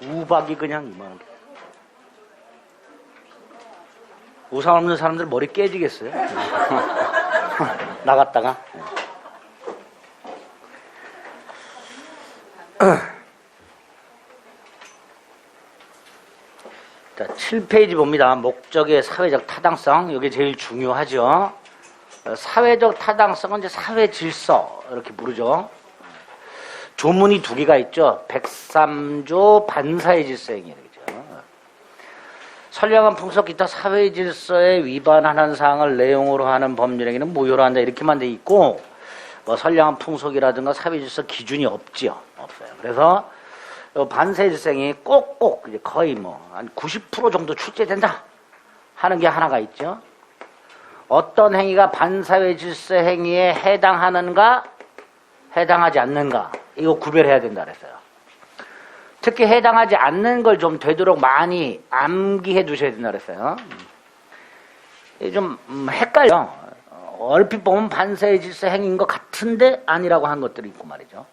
우박이 그냥 이만한 게. 우산 없는 사람들 머리 깨지겠어요? 나갔다가. 자, 7페이지 봅니다. 목적의 사회적 타당성. 이게 제일 중요하죠. 사회적 타당성은 이제 사회 질서 이렇게 부르죠. 조문이 두 개가 있죠. 103조 반사회 질서 행위. 선량한 풍속 기타 사회 질서에 위반하는 사항을 내용으로 하는 법률행위는 무효로 한다. 이렇게만 돼 있고, 뭐 선량한 풍속이라든가 사회 질서 기준이 없지요. 없어요. 그래서 반사회 질서 행위 꼭꼭 이제 거의 뭐 한 90% 정도 출제된다 하는 게 하나가 있죠. 어떤 행위가 반사회 질서 행위에 해당하는가, 해당하지 않는가, 이거 구별해야 된다 그랬어요. 특히 해당하지 않는 걸 좀 되도록 많이 암기해 두셔야 된다 그랬어요. 좀 헷갈려. 얼핏 보면 반사회 질서 행위인 것 같은데 아니라고 한 것들이 있고 말이죠.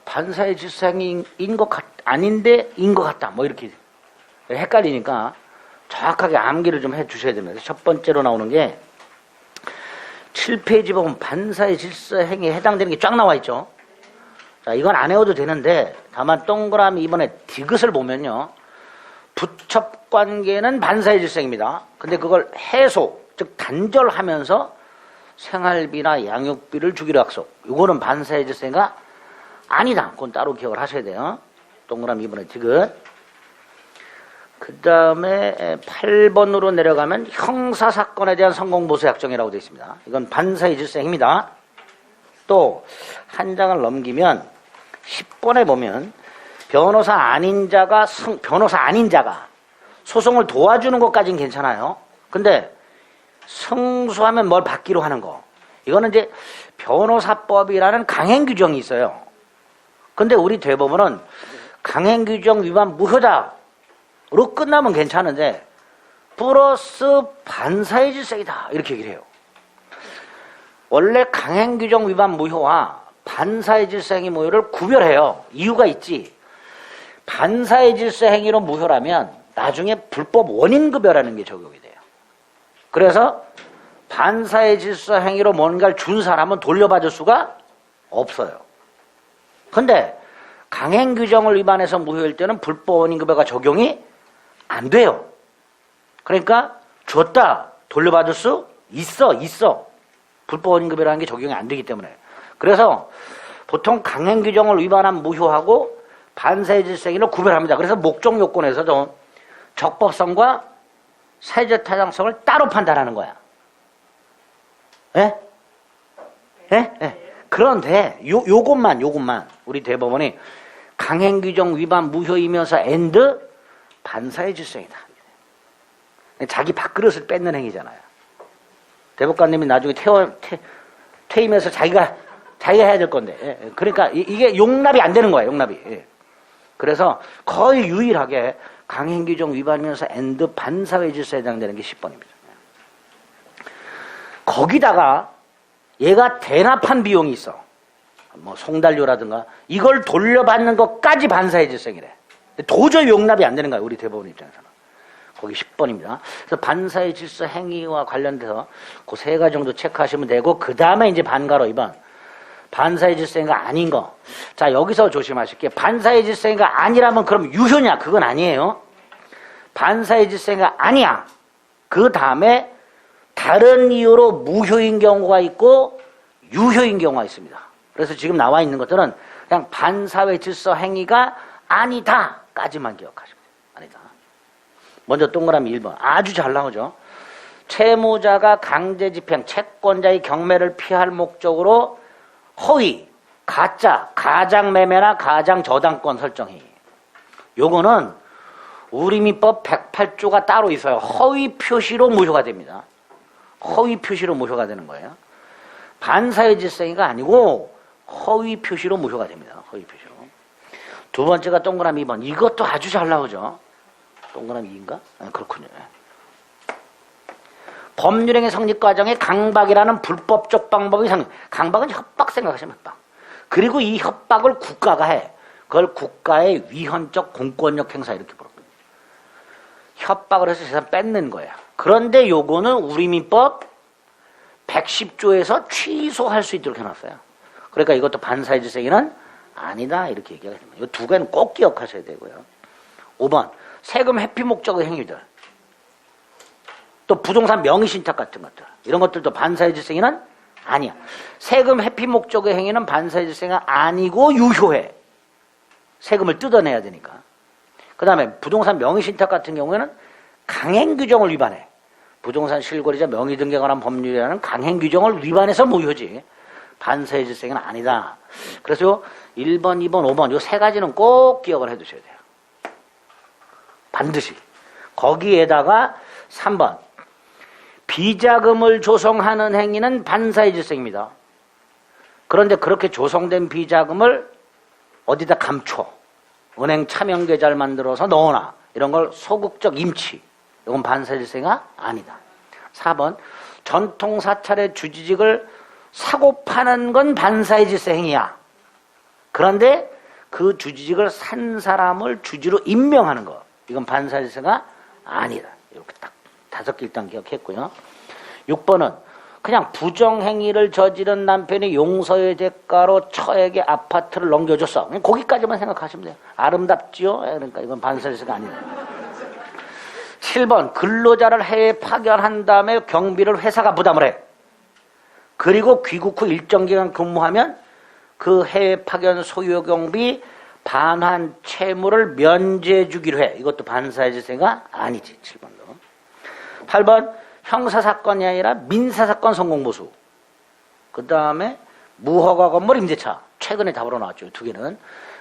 반사회 질서 행위인 것 아닌데 인 것 같다. 뭐 이렇게 헷갈리니까 정확하게 암기를 좀 해 주셔야 됩니다. 첫 번째로 나오는 게 7페이지 보면 반사회 질서 행위에 해당되는 게 쫙 나와 있죠. 자, 이건 안 외워도 되는데 다만 동그라미 이번에 디귿을 보면요. 부첩관계는 반사회 질서입니다. 근데 그걸 해소, 즉 단절하면서 생활비나 양육비를 주기로 약속. 이거는 반사회 질서가 아니다. 그건 따로 기억을 하셔야 돼요. 동그라미 이번에 디귿. 그 다음에 8번으로 내려가면 형사사건에 대한 성공보수 약정이라고 되어 있습니다. 이건 반사회 질서 행위입니다. 또 한 장을 넘기면 10번에 보면 변호사 아닌 자가 소송을 도와주는 것까지는 괜찮아요. 근데 승소하면 뭘 받기로 하는 거. 이거는 이제 변호사법이라는 강행규정이 있어요. 근데 우리 대법원은 강행규정 위반 무효다로 끝나면 괜찮은데 플러스 반사회 질서이다 이렇게 얘기를 해요. 원래 강행규정 위반 무효와 반사회 질서 행위 무효를 구별해요. 이유가 있지. 반사회 질서 행위로 무효라면 나중에 불법 원인급여라는 게 적용이 돼요. 그래서 반사회 질서 행위로 뭔가를 준 사람은 돌려받을 수가 없어요. 근데 강행규정을 위반해서 무효일 때는 불법 원인급여가 적용이 안 돼요. 그러니까 줬다 돌려받을 수 있어. 불법 원인급여라는 게 적용이 안 되기 때문에. 그래서 보통 강행규정을 위반한 무효하고 반사회 질서 행위를 구별합니다. 그래서 목적 요건에서도 적법성과 사회적 타당성을 따로 판단하는 거야. 예? 그런데 요것만 우리 대법원이 강행규정 위반 무효이면서 앤드 반사회 질서이다. 자기 밥그릇을 뺏는 행위잖아요. 대법관님이 나중에 퇴임해서 자기가 해야 될 건데. 그러니까 이게 용납이 안 되는 거예요. 용납이. 그래서 거의 유일하게 강행규정 위반이면서 앤드 반사회 질서에 해당되는 게 10번입니다. 거기다가 얘가 대납한 비용이 있어. 뭐 송달료라든가 이걸 돌려받는 것까지 반사회 질서이래. 도저히 용납이 안 되는 거야. 우리 대법원 입장에서는. 거기 10번입니다. 그래서 반사회 질서 행위와 관련돼서 그 세 가지 정도 체크하시면 되고 그 다음에 이제 반가로 2번. 반사회 질서가 아닌 거. 자, 여기서 조심하실게요. 반사회 질서가 아니라면 그럼 유효냐? 그건 아니에요. 반사회 질서가 아니야. 그 다음에 다른 이유로 무효인 경우가 있고 유효인 경우가 있습니다. 그래서 지금 나와 있는 것들은 그냥 반사회 질서 행위가 아니다까지만 기억하시면 돼요. 아니다. 먼저 동그라미 1번. 아주 잘 나오죠. 채무자가 강제집행, 채권자의 경매를 피할 목적으로 허위, 가짜, 가장매매나 가장저당권 설정이. 요거는 우리민법 108조가 따로 있어요. 허위 표시로 무효가 됩니다. 허위 표시로 무효가 되는 거예요. 반사회 질서가 아니고 허위 표시로 무효가 됩니다. 허위 표시로. 두 번째가 동그라미 2번. 이것도 아주 잘 나오죠. 동그라미 2인가? 그렇군요. 법률행위 성립 과정에 강박이라는 불법적 방법이 강박은 협박 생각하시면 협박. 그리고 이 협박을 국가가 해. 그걸 국가의 위헌적 공권력 행사 이렇게 부릅니다. 협박을 해서 재산 뺏는 거야. 그런데 요거는 우리 민법 110조에서 취소할 수 있도록 해놨어요. 그러니까 이것도 반사의 질생에는 아니다 이렇게 얘기하게 됩니다. 이 두 개는 꼭 기억하셔야 되고요. 5번 세금 회피 목적의 행위들, 또 부동산 명의신탁 같은 것들, 이런 것들도 반사의 질생에는 아니야. 세금 회피 목적의 행위는 반사의 질생이 아니고 유효해. 세금을 뜯어내야 되니까. 그 다음에 부동산 명의신탁 같은 경우에는 강행규정을 위반해. 부동산 실거래자 명의등기에 관한 법률이라는 강행규정을 위반해서 무효지. 반사의 질생은 아니다. 그래서 1번, 2번, 5번 요 세 가지는 꼭 기억을 해 두셔야 돼요. 반드시. 거기에다가 3번 비자금을 조성하는 행위는 반사의 질생입니다. 그런데 그렇게 조성된 비자금을 어디다 감춰 은행 차명계좌를 만들어서 넣어놔 이런 걸 소극적 임치, 이건 반사의 질생가 아니다. 4번 전통사찰의 주지직을 사고 파는 건 반사의 질서 행위야. 그런데 그 주지직을 산 사람을 주지로 임명하는 거, 이건 반사의 질서가 아니다. 이렇게 딱 5개 일단 기억했고요. 6번은 그냥 부정행위를 저지른 남편이 용서의 대가로 처에게 아파트를 넘겨줬어. 거기까지만 생각하시면 돼요. 아름답지요? 그러니까 이건 반사의 질서가 아니다. 7번 근로자를 해외 파견한 다음에 경비를 회사가 부담을 해. 그리고 귀국 후 일정 기간 근무하면 그 해외 파견 소요 경비 반환 채무를 면제해 주기로 해. 이것도 반사의 질서가 아니지. 7번도. 8번 형사사건이 아니라 민사사건 성공보수. 그 다음에 무허가 건물 임대차. 최근에 답으로 나왔죠. 두 개는.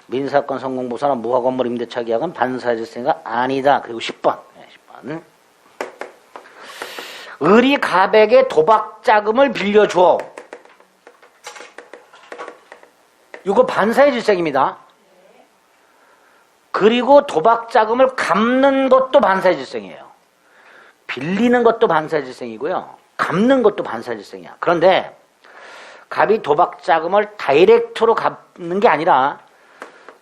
민사사건 성공보수나 무허가 건물 임대차 계약은 반사의 질서가 아니다. 그리고 10번. 10번. 을이 갑에게 도박자금을 빌려줘. 이거 반사의 질색입니다. 그리고 도박자금을 갚는 것도 반사의 질색이에요. 빌리는 것도 반사의 질색이고요. 갚는 것도 반사의 질색이야. 그런데 갑이 도박자금을 다이렉트로 갚는 게 아니라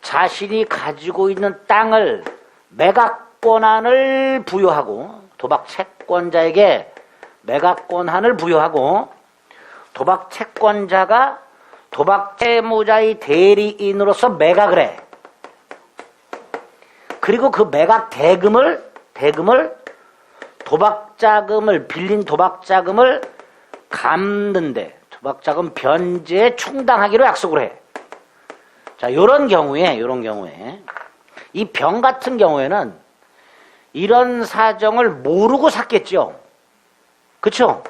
자신이 가지고 있는 땅을 매각권한을 부여하고 도박 채권자에게 매각권한을 부여하고 도박 채권자가 도박 채무자의 대리인으로서 매각을 해. 그리고 그 매각 대금을 도박자금을 빌린 도박자금을 갚는데 도박자금 변제에 충당하기로 약속을 해. 자, 요런 경우에 이 병 같은 경우에는 이런 사정을 모르고 샀겠죠. 그쵸?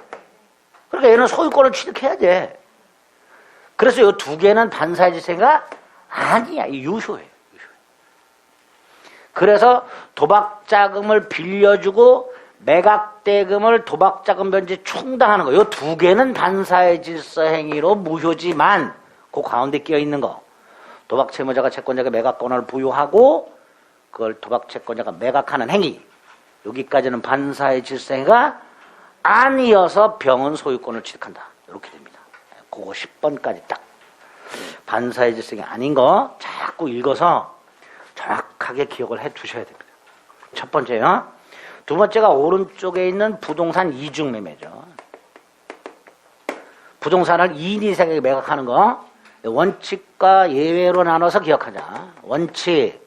그러니까 얘는 소유권을 취득해야 돼. 그래서 이 두 개는 반사의 질서가 아니야. 유효해. 그래서 도박자금을 빌려주고 매각대금을 도박자금 변제 충당하는 거, 이 두 개는 반사의 질서 행위로 무효지만 그 가운데 끼어 있는 거, 도박 채무자가 채권자에게 매각권을 부여하고 그걸 도박 채권자가 매각하는 행위, 여기까지는 반사의 질서 행위가 아니어서 병은 소유권을 취득한다. 이렇게 됩니다. 그거 10번까지 딱 반사의 질서가 아닌 거 자꾸 읽어서 정확하게 기억을 해 두셔야 됩니다. 첫 번째요. 두 번째가 오른쪽에 있는 부동산 이중매매죠. 부동산을 2인 이상에게 매각하는 거, 원칙과 예외로 나눠서 기억하자. 원칙.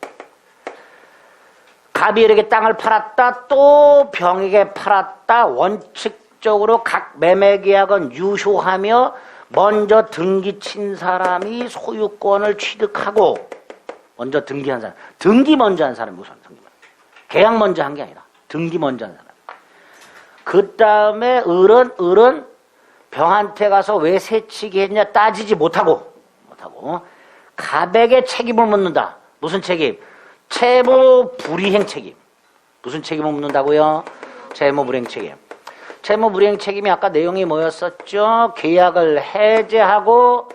갑이 이렇게 땅을 팔았다, 또 병에게 팔았다. 원칙적으로 각 매매계약은 유효하며 먼저 등기 친 사람이 소유권을 취득하고, 먼저 등기한 사람, 등기 먼저 한 사람이 우선 등기 먼저. 계약 먼저 한 게 아니라 등기 먼저 한 사람. 그 다음에 을은 병한테 가서 왜 새치기 했냐 따지지 못하고 갑에게 책임을 묻는다. 무슨 책임? 채무 불이행 책임. 무슨 책임을 묻는다고요? 채무 불이행 책임. 채무 불이행 책임이 아까 내용이 뭐였었죠? 계약을 해제하고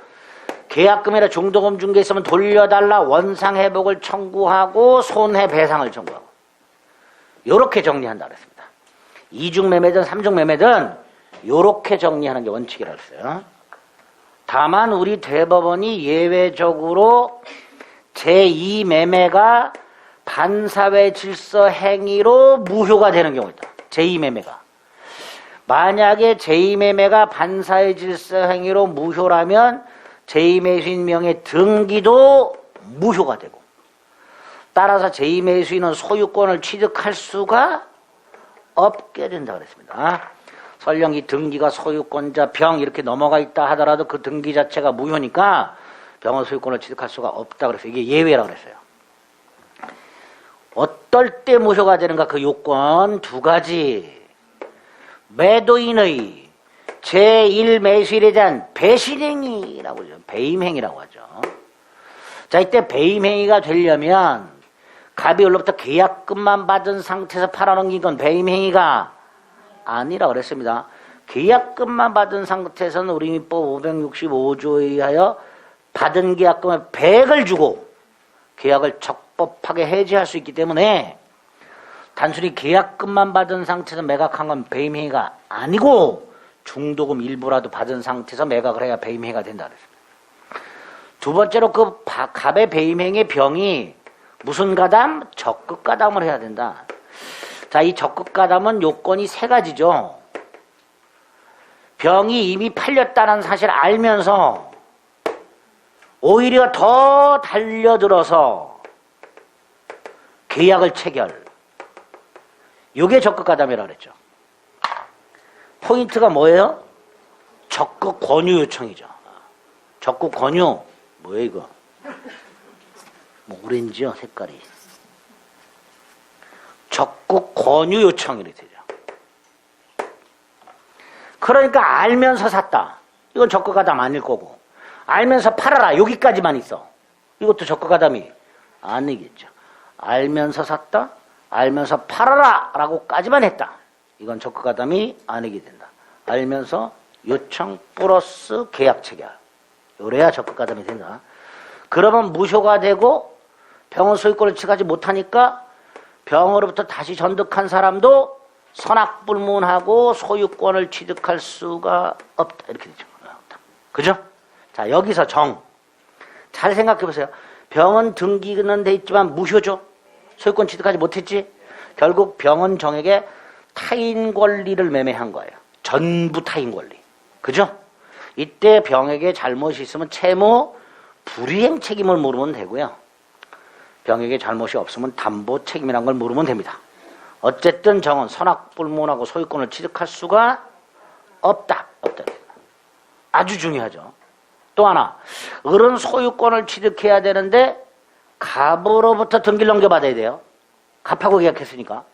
계약금이나 중도금 준 게 있으면 돌려달라, 원상회복을 청구하고 손해배상을 청구하고, 요렇게 정리한다 그랬습니다. 이중매매든 삼중매매든 요렇게 정리하는 게 원칙이라고 했어요. 다만 우리 대법원이 예외적으로 제2매매가 반사회 질서 행위로 무효가 되는 경우다. 제2매매가. 만약에 제2매매가 반사회 질서 행위로 무효라면 제2매수인 명의 등기도 무효가 되고, 따라서 제2매수인은 소유권을 취득할 수가 없게 된다 그랬습니다. 설령 이 등기가 소유권자 병 이렇게 넘어가 있다 하더라도 그 등기 자체가 무효니까 병은 소유권을 취득할 수가 없다 그랬어요. 이게 예외라고 그랬어요. 어떨 때 무효가 되는가? 그 요건 두 가지. 매도인의 제1매수일에 대한 배신행위라고 하죠. 배임행위라고 하죠. 자, 이때 배임행위가 되려면 갑이 원로부터 계약금만 받은 상태에서 팔아넘긴 건 배임행위가 아니라고 그랬습니다. 계약금만 받은 상태에서는 우리 민법 565조에 의하여 받은 계약금의 100을 주고 계약을 적법하게 해지할 수 있기 때문에 단순히 계약금만 받은 상태에서 매각한 건 배임행위가 아니고 중도금 일부라도 받은 상태에서 매각을 해야 배임행위가 된다 그랬습니다. 두 번째로 그 갑의 배임행위의 병이 무슨 가담? 적극가담을 해야 된다. 자, 이 적극가담은 요건이 세 가지죠. 병이 이미 팔렸다는 사실을 알면서 오히려 더 달려들어서 계약을 체결. 요게 적극가담이라고 그랬죠. 포인트가 뭐예요? 적극 권유 요청이죠. 적극 권유. 뭐예요 이거? 뭐 오렌지요 색깔이. 적극 권유 요청이 되죠. 그러니까 알면서 샀다. 이건 적극가담 아닐 거고, 알면서 팔아라 여기까지만 있어. 이것도 적극가담이 아니겠죠. 알면서 샀다, 알면서 팔아라 라고까지만 했다. 이건 적극가담이 아니게 된다. 알면서 요청 플러스 계약 체결. 요래야 적극가담이 된다. 그러면 무효가 되고 병원 소유권을 취득하지 못하니까 병으로부터 다시 전득한 사람도 선악불문하고 소유권을 취득할 수가 없다. 이렇게 되죠. 그죠? 자, 여기서 정. 잘 생각해 보세요. 병은 등기는 돼 있지만 무효죠. 소유권 취득하지 못했지. 결국 병은 정에게 타인 권리를 매매한 거예요. 전부 타인 권리. 그죠? 이때 병에게 잘못이 있으면 채무 불이행 책임을 물으면 되고요. 병에게 잘못이 없으면 담보 책임이라는 걸 물으면 됩니다. 어쨌든 정은 선악불문하고 소유권을 취득할 수가 없다. 없다. 아주 중요하죠. 또 하나, 을은 소유권을 취득해야 되는데 갑으로부터 등기를 넘겨받아야 돼요. 갑하고 계약했으니까.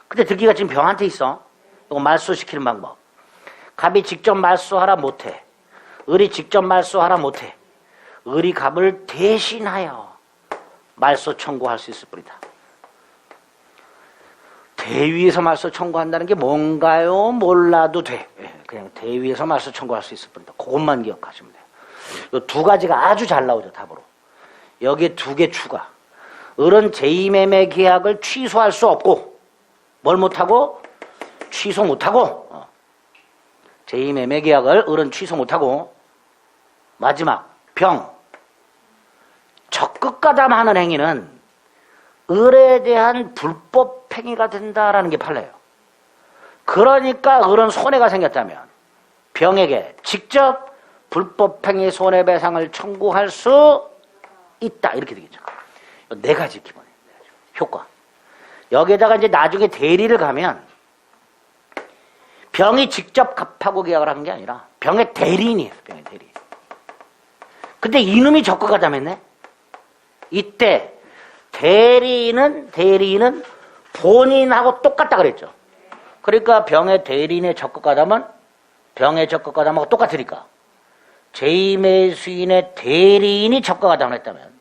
근데 등기가 지금 병한테 있어. 이거 말소시키는 방법. 갑이 직접 말소하라 못해. 을이 직접 말소하라 못해. 을이 갑을 대신하여 말소 청구할 수 있을 뿐이다. 대위에서 말소 청구한다는 게 뭔가요? 몰라도 돼. 그냥 대위에서 말소 청구할 수 있을 뿐이다. 그것만 기억하시면 돼요. 이 두 가지가 아주 잘 나오죠, 답으로. 여기에 두 개 추가. 을은 제2매매 계약을 취소할 수 없고, 뭘 못하고? 취소 못하고, 제2매매 계약을 을은 취소 못하고, 마지막, 병. 적극가담하는 행위는 을에 대한 불법 행위가 된다라는 게 판례예요. 그러니까 을은 손해가 생겼다면 병에게 직접 불법 행위 손해배상을 청구할 수 있다. 이렇게 되겠죠. 네 가지 기본이에요. 효과. 여기에다가 이제 나중에 대리를 가면 병이 직접 갑하고 계약을 한 게 아니라 병의 대리인이에요. 병의 대리인. 근데 이놈이 적극가담했네. 이때 대리인은 본인하고 똑같다 그랬죠. 그러니까 병의 대리인의 적극가담은 병의 적극가담하고 똑같으니까 제2매수인의 대리인이 적극가담을 했다면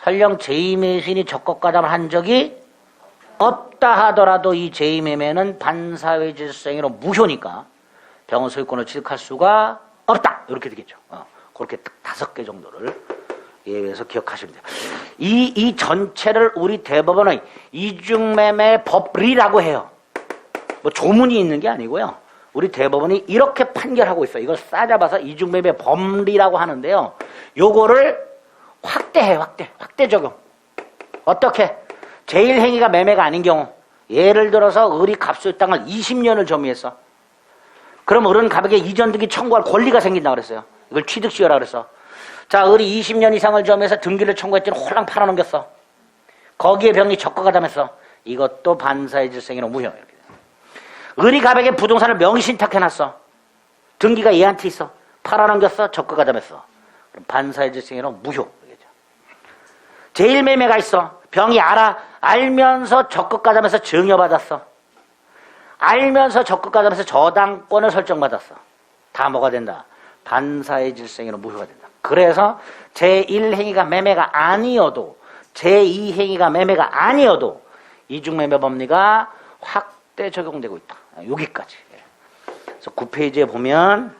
설령 제2매수인이 적극가담을 한 적이 없다 하더라도 이 제2매매는 반사회 질서행위로 무효니까 병은 소유권을 취득할 수가 없다. 이렇게 되겠죠. 그렇게 5개 정도를 예외에서 기억하시면 돼요. 이 전체를 우리 대법원의 이중매매 법리라고 해요. 뭐 조문이 있는 게 아니고요. 우리 대법원이 이렇게 판결하고 있어요. 이걸 싸잡아서 이중매매 법리라고 하는데요. 요거를 확대 적용. 어떻게? 제1행위가 매매가 아닌 경우, 예를 들어서 을이 갑소의 땅을 20년을 점유했어. 그럼 을은 갑에게 이전 등기 청구할 권리가 생긴다 그랬어요. 이걸 취득시효라 그랬어. 자, 을이 20년 이상을 점유해서 등기를 청구했더니 홀랑 팔아넘겼어. 거기에 병이 적거가담했어. 이것도 반사의 질생이로 무효. 이렇게. 을이 갑에게 부동산을 명의신탁해놨어. 등기가 얘한테 있어. 팔아넘겼어. 적거가담했어. 그럼 반사의 질생이로 무효. 제1매매가 있어. 병이 알면서 적극가담해서 증여받았어. 알면서 적극가담해서 저당권을 설정받았어. 다 뭐가 된다? 반사의 질생으로 무효가 된다. 그래서 제1행위가 매매가 아니어도 제2행위가 매매가 아니어도 이중매매 법리가 확대 적용되고 있다. 여기까지. 그래서 9페이지에 보면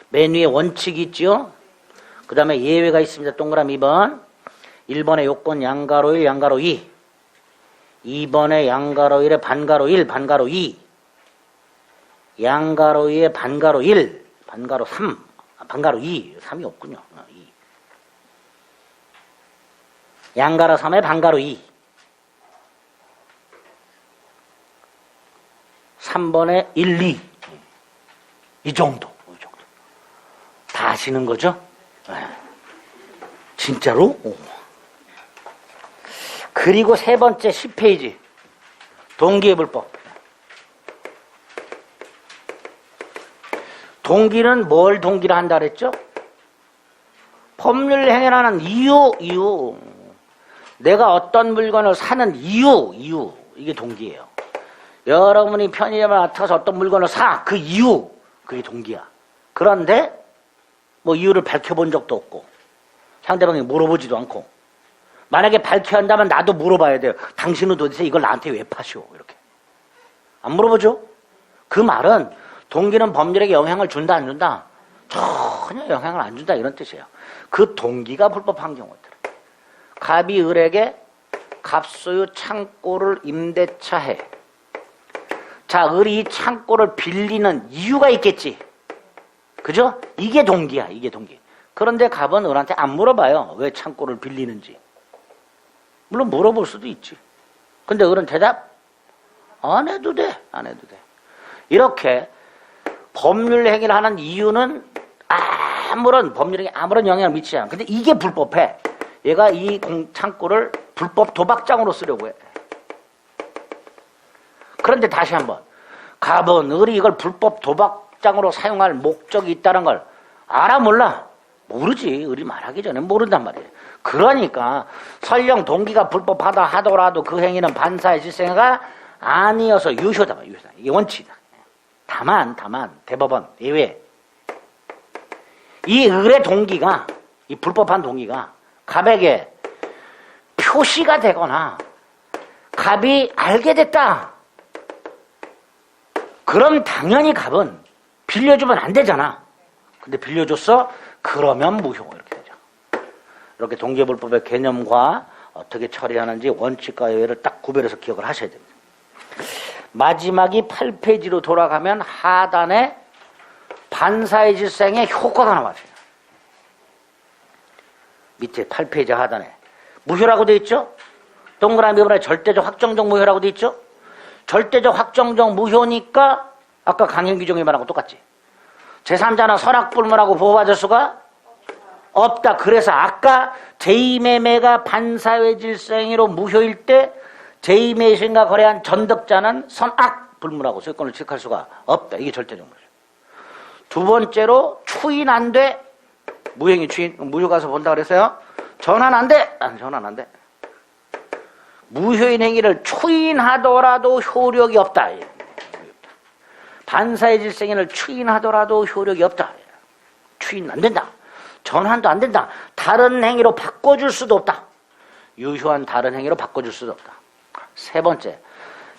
맨 위에 원칙이 있죠. 그 다음에 예외가 있습니다. 동그라미 2번. 1번에 요건 양가로 1, 양가로 2. 2번에 양가로 1에 반가로 1, 반가로 2. 양가로 2에 반가로 1, 반가로 3. 반가로 2. 3이 없군요. 2. 양가로 3에 반가로 2. 3번에 1, 2. 이 정도. 다 아시는 거죠? 진짜로? 그리고 세 번째 10페이지. 동기의 불법. 동기는 뭘 동기를 한다 그랬죠? 법률 행위라는 이유. 내가 어떤 물건을 사는 이유. 이게 동기예요. 여러분이 편의점에 나타나서 어떤 물건을 사. 그 이유. 그게 동기야. 그런데 뭐 이유를 밝혀본 적도 없고 상대방이 물어보지도 않고 만약에 밝혀야 한다면 나도 물어봐야 돼요. 당신은 도대체 이걸 나한테 왜 파시오? 이렇게. 안 물어보죠? 그 말은 동기는 법률에게 영향을 준다 안 준다? 전혀 영향을 안 준다 이런 뜻이에요. 그 동기가 불법한 경우들. 갑이 을에게 갑소유 창고를 임대차 해. 자, 을이 이 창고를 빌리는 이유가 있겠지. 그죠? 이게 동기야. 이게 동기. 그런데 갑은 을한테 안 물어봐요. 왜 창고를 빌리는지. 물론 물어볼 수도 있지. 근데 을은 대답 안 해도 돼. 안 해도 돼. 이렇게 법률 행위를 하는 이유는 법률행위에 아무런 영향을 미치지 않아. 근데 이게 불법해. 얘가 이 창고를 불법 도박장으로 쓰려고 해. 그런데 다시 한번 갑은 을이 이걸 불법 도박장으로 사용할 목적이 있다는 걸 알아 몰라? 모르지. 을이 말하기 전에 모른단 말이에요. 그러니까 설령 동기가 불법하다 하더라도 그 행위는 반사의 질생가 아니어서 유효다. 이게 원칙이다. 다만 대법원 예외. 이 을의 동기가 이 불법한 동기가 갑에게 표시가 되거나 갑이 알게 됐다. 그럼 당연히 갑은 빌려주면 안 되잖아. 근데 빌려줬어? 그러면 무효. 이렇게 되죠. 이렇게 동기불법의 개념과 어떻게 처리하는지 원칙과 예외를 딱 구별해서 기억을 하셔야 됩니다. 마지막이 8페이지로 돌아가면 하단에 반사의 질생의 효과가 나왔어요. 밑에 8페이지 하단에 무효라고 돼 있죠? 동그라미 번에 절대적 확정적 무효라고 돼 있죠? 절대적 확정적 무효니까 아까 강행규정이 말한 거 똑같지. 제3자나 선악불문하고 보호받을 수가 없다. 그래서 아까 제2매매가 반사회 질생으로 무효일 때 제2매수인과 거래한 전득자는 선악불문하고 소유권을 취득할 수가 없다. 이게 절대적 무효. 두 번째로 추인 안 돼. 무행위 추인. 무효 가서 본다 그랬어요. 전환 안 돼. 전환 안 돼. 무효인 행위를 추인하더라도 효력이 없다. 반사의 질생인을 추인하더라도 효력이 없다. 추인 안 된다. 전환도 안 된다. 다른 행위로 바꿔줄 수도 없다. 유효한 다른 행위로 바꿔줄 수도 없다. 세 번째,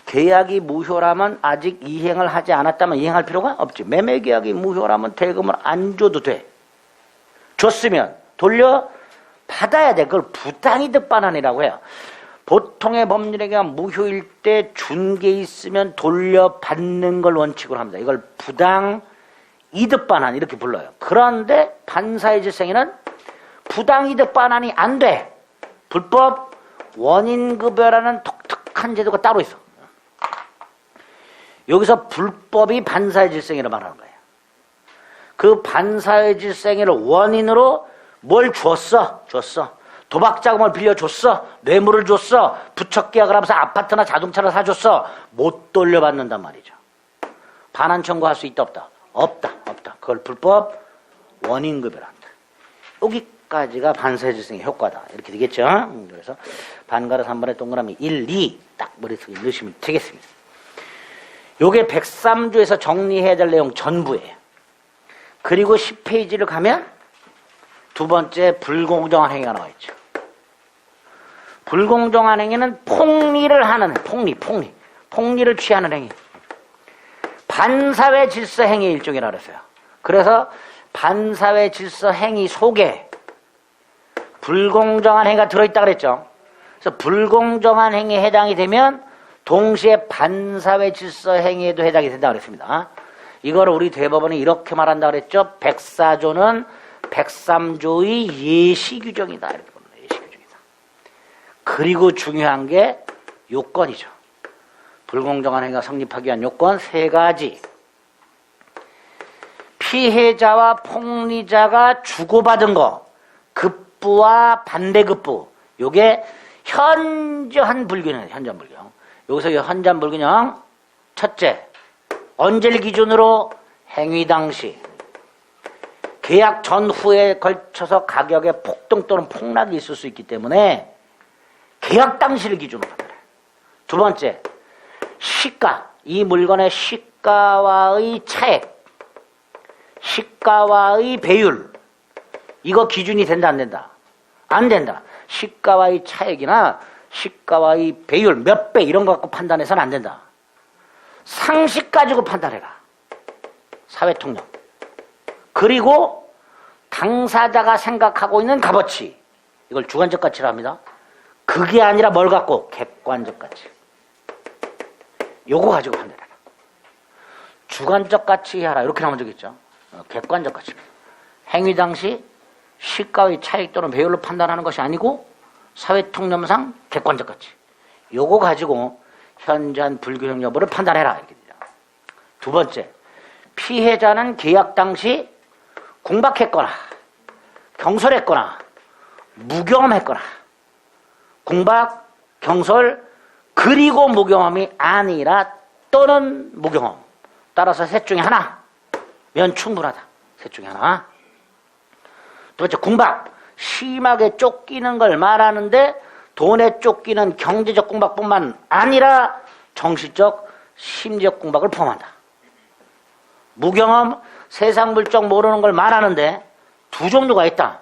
계약이 무효라면 아직 이행을 하지 않았다면 이행할 필요가 없지. 매매계약이 무효라면 대금을 안 줘도 돼. 줬으면 돌려 받아야 돼. 그걸 부당이득 반환이라고 해요. 보통의 법률행위가 무효일 때 준 게 있으면 돌려받는 걸 원칙으로 합니다. 이걸 부당 이득 반환 이렇게 불러요. 그런데 반사의 질생에는 부당이득 반환이 안 돼. 불법 원인급여라는 독특한 제도가 따로 있어. 여기서 불법이 반사회 질생이라고 말하는 거예요. 그 반사회 질생을 원인으로 뭘 줬어? 도박 자금을 빌려줬어? 뇌물을 줬어? 부착 계약을 하면서 아파트나 자동차를 사줬어? 못 돌려받는단 말이죠. 반환 청구할 수 있다 없다? 없다. 그걸 불법 원인급여란다. 여기까지가 반사회 질생의 효과다. 이렇게 되겠죠? 그래서 반가로 3번에 동그라미 1, 2 딱 머릿속에 넣으시면 되겠습니다. 요게 103조에서 정리해야 될 내용 전부예요. 그리고 10페이지를 가면 두 번째 불공정한 행위가 나와 있죠. 불공정한 행위는 폭리를 하는 폭리를 취하는 행위. 반사회 질서 행위의 일종이라고 그랬어요. 그래서 반사회 질서 행위 속에 불공정한 행위가 들어있다 그랬죠. 그래서 불공정한 행위에 해당이 되면 동시에 반사회 질서 행위에도 해당이 된다고 그랬습니다. 이걸 우리 대법원이 이렇게 말한다고 그랬죠. 104조는 103조의 예시규정이다. 이렇게 보는 거예요. 예시규정이다. 그리고 중요한 게 요건이죠. 불공정한 행위가 성립하기 위한 요건 3가지. 피해자와 폭리자가 주고받은 거, 급부와 반대급부. 요게 현저한 불균형이에요. 현저한 불균형. 여기서 이 현저한 불균형 첫째, 언제를 기준으로? 행위 당시. 계약 전후에 걸쳐서 가격의 폭등 또는 폭락이 있을 수 있기 때문에 계약 당시를 기준으로 판단해요. 두 번째, 시가. 이 물건의 시가와의 차액, 시가와의 배율. 이거 기준이 된다 안 된다? 안 된다. 시가와의 차액이나 시가와의 배율 몇 배 이런 거 갖고 판단해서는 안 된다. 상식 가지고 판단해라. 사회통념. 그리고 당사자가 생각하고 있는 값어치. 이걸 주관적 가치라 합니다. 그게 아니라 뭘 갖고? 객관적 가치. 요거 가지고 판단해라. 주관적 가치 하라. 이렇게 나온 적 있죠. 객관적 가치. 행위 당시 시가의 차익 또는 배율로 판단하는 것이 아니고 사회통념상 객관적 가치. 요거 가지고 현저한 불균형 여부를 판단해라. 이렇게 되죠. 두 번째, 피해자는 계약 당시 궁박했거나 경솔했거나 무경험했거나 궁박, 경솔, 그리고 무경험이 아니라 또는 무경험. 따라서 셋 중에 하나면 충분하다. 셋 중에 하나. 두 번째, 궁박. 심하게 쫓기는 걸 말하는데 돈에 쫓기는 경제적 궁박뿐만 아니라 정신적, 심리적 궁박을 포함한다. 무경험, 세상 물정 모르는 걸 말하는데 두 종류가 있다.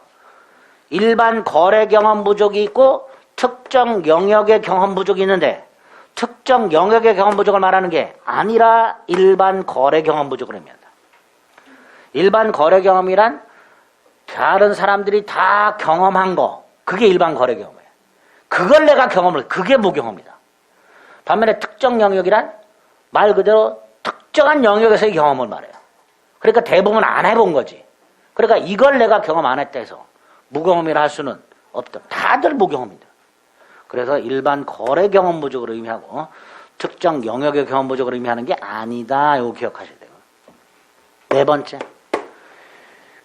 일반 거래 경험 부족이 있고 특정 영역의 경험 부족이 있는데 특정 영역의 경험 부족을 말하는 게 아니라 일반 거래 경험 부족을 의미한다. 일반 거래 경험이란 다른 사람들이 다 경험한 거, 그게 일반 거래 경험이에요. 그걸 내가 경험을, 그게 무경험이다. 반면에 특정 영역이란 말 그대로 특정한 영역에서의 경험을 말해요. 그러니까 대부분 안 해본 거지. 그러니까 이걸 내가 경험 안 했다 해서 무경험이라 할 수는 없다. 다들 무경험이다. 그래서 일반 거래 경험 부족을 의미하고 특정 영역의 경험 부족을 의미하는 게 아니다. 이거 기억하셔야 돼요. 네 번째,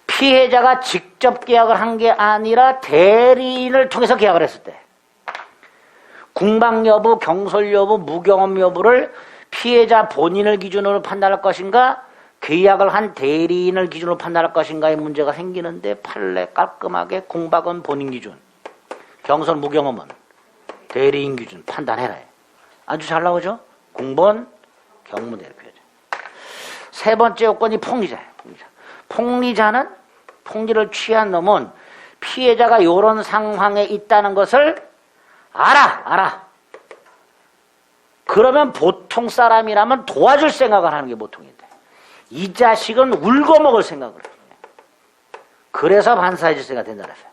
피해자가 직접 계약을 한 게 아니라 대리인을 통해서 계약을 했을 때 궁박 여부, 경솔 여부, 무경험 여부를 피해자 본인을 기준으로 판단할 것인가 계약을 한 대리인을 기준으로 판단할 것인가의 문제가 생기는데 판례 깔끔하게 궁박은 본인 기준, 경솔, 무경험은 대리인 기준 판단해라. 아주 잘 나오죠? 공본, 경무대로 표현. 세 번째 요건이 폭리자예요. 폭리자는 폭리를 취한 놈은 피해자가 이런 상황에 있다는 것을 알아. 그러면 보통 사람이라면 도와줄 생각을 하는 게 보통인데 이 자식은 울고 먹을 생각을 해요. 그래서 반사회 질서가 된다 그랬어요.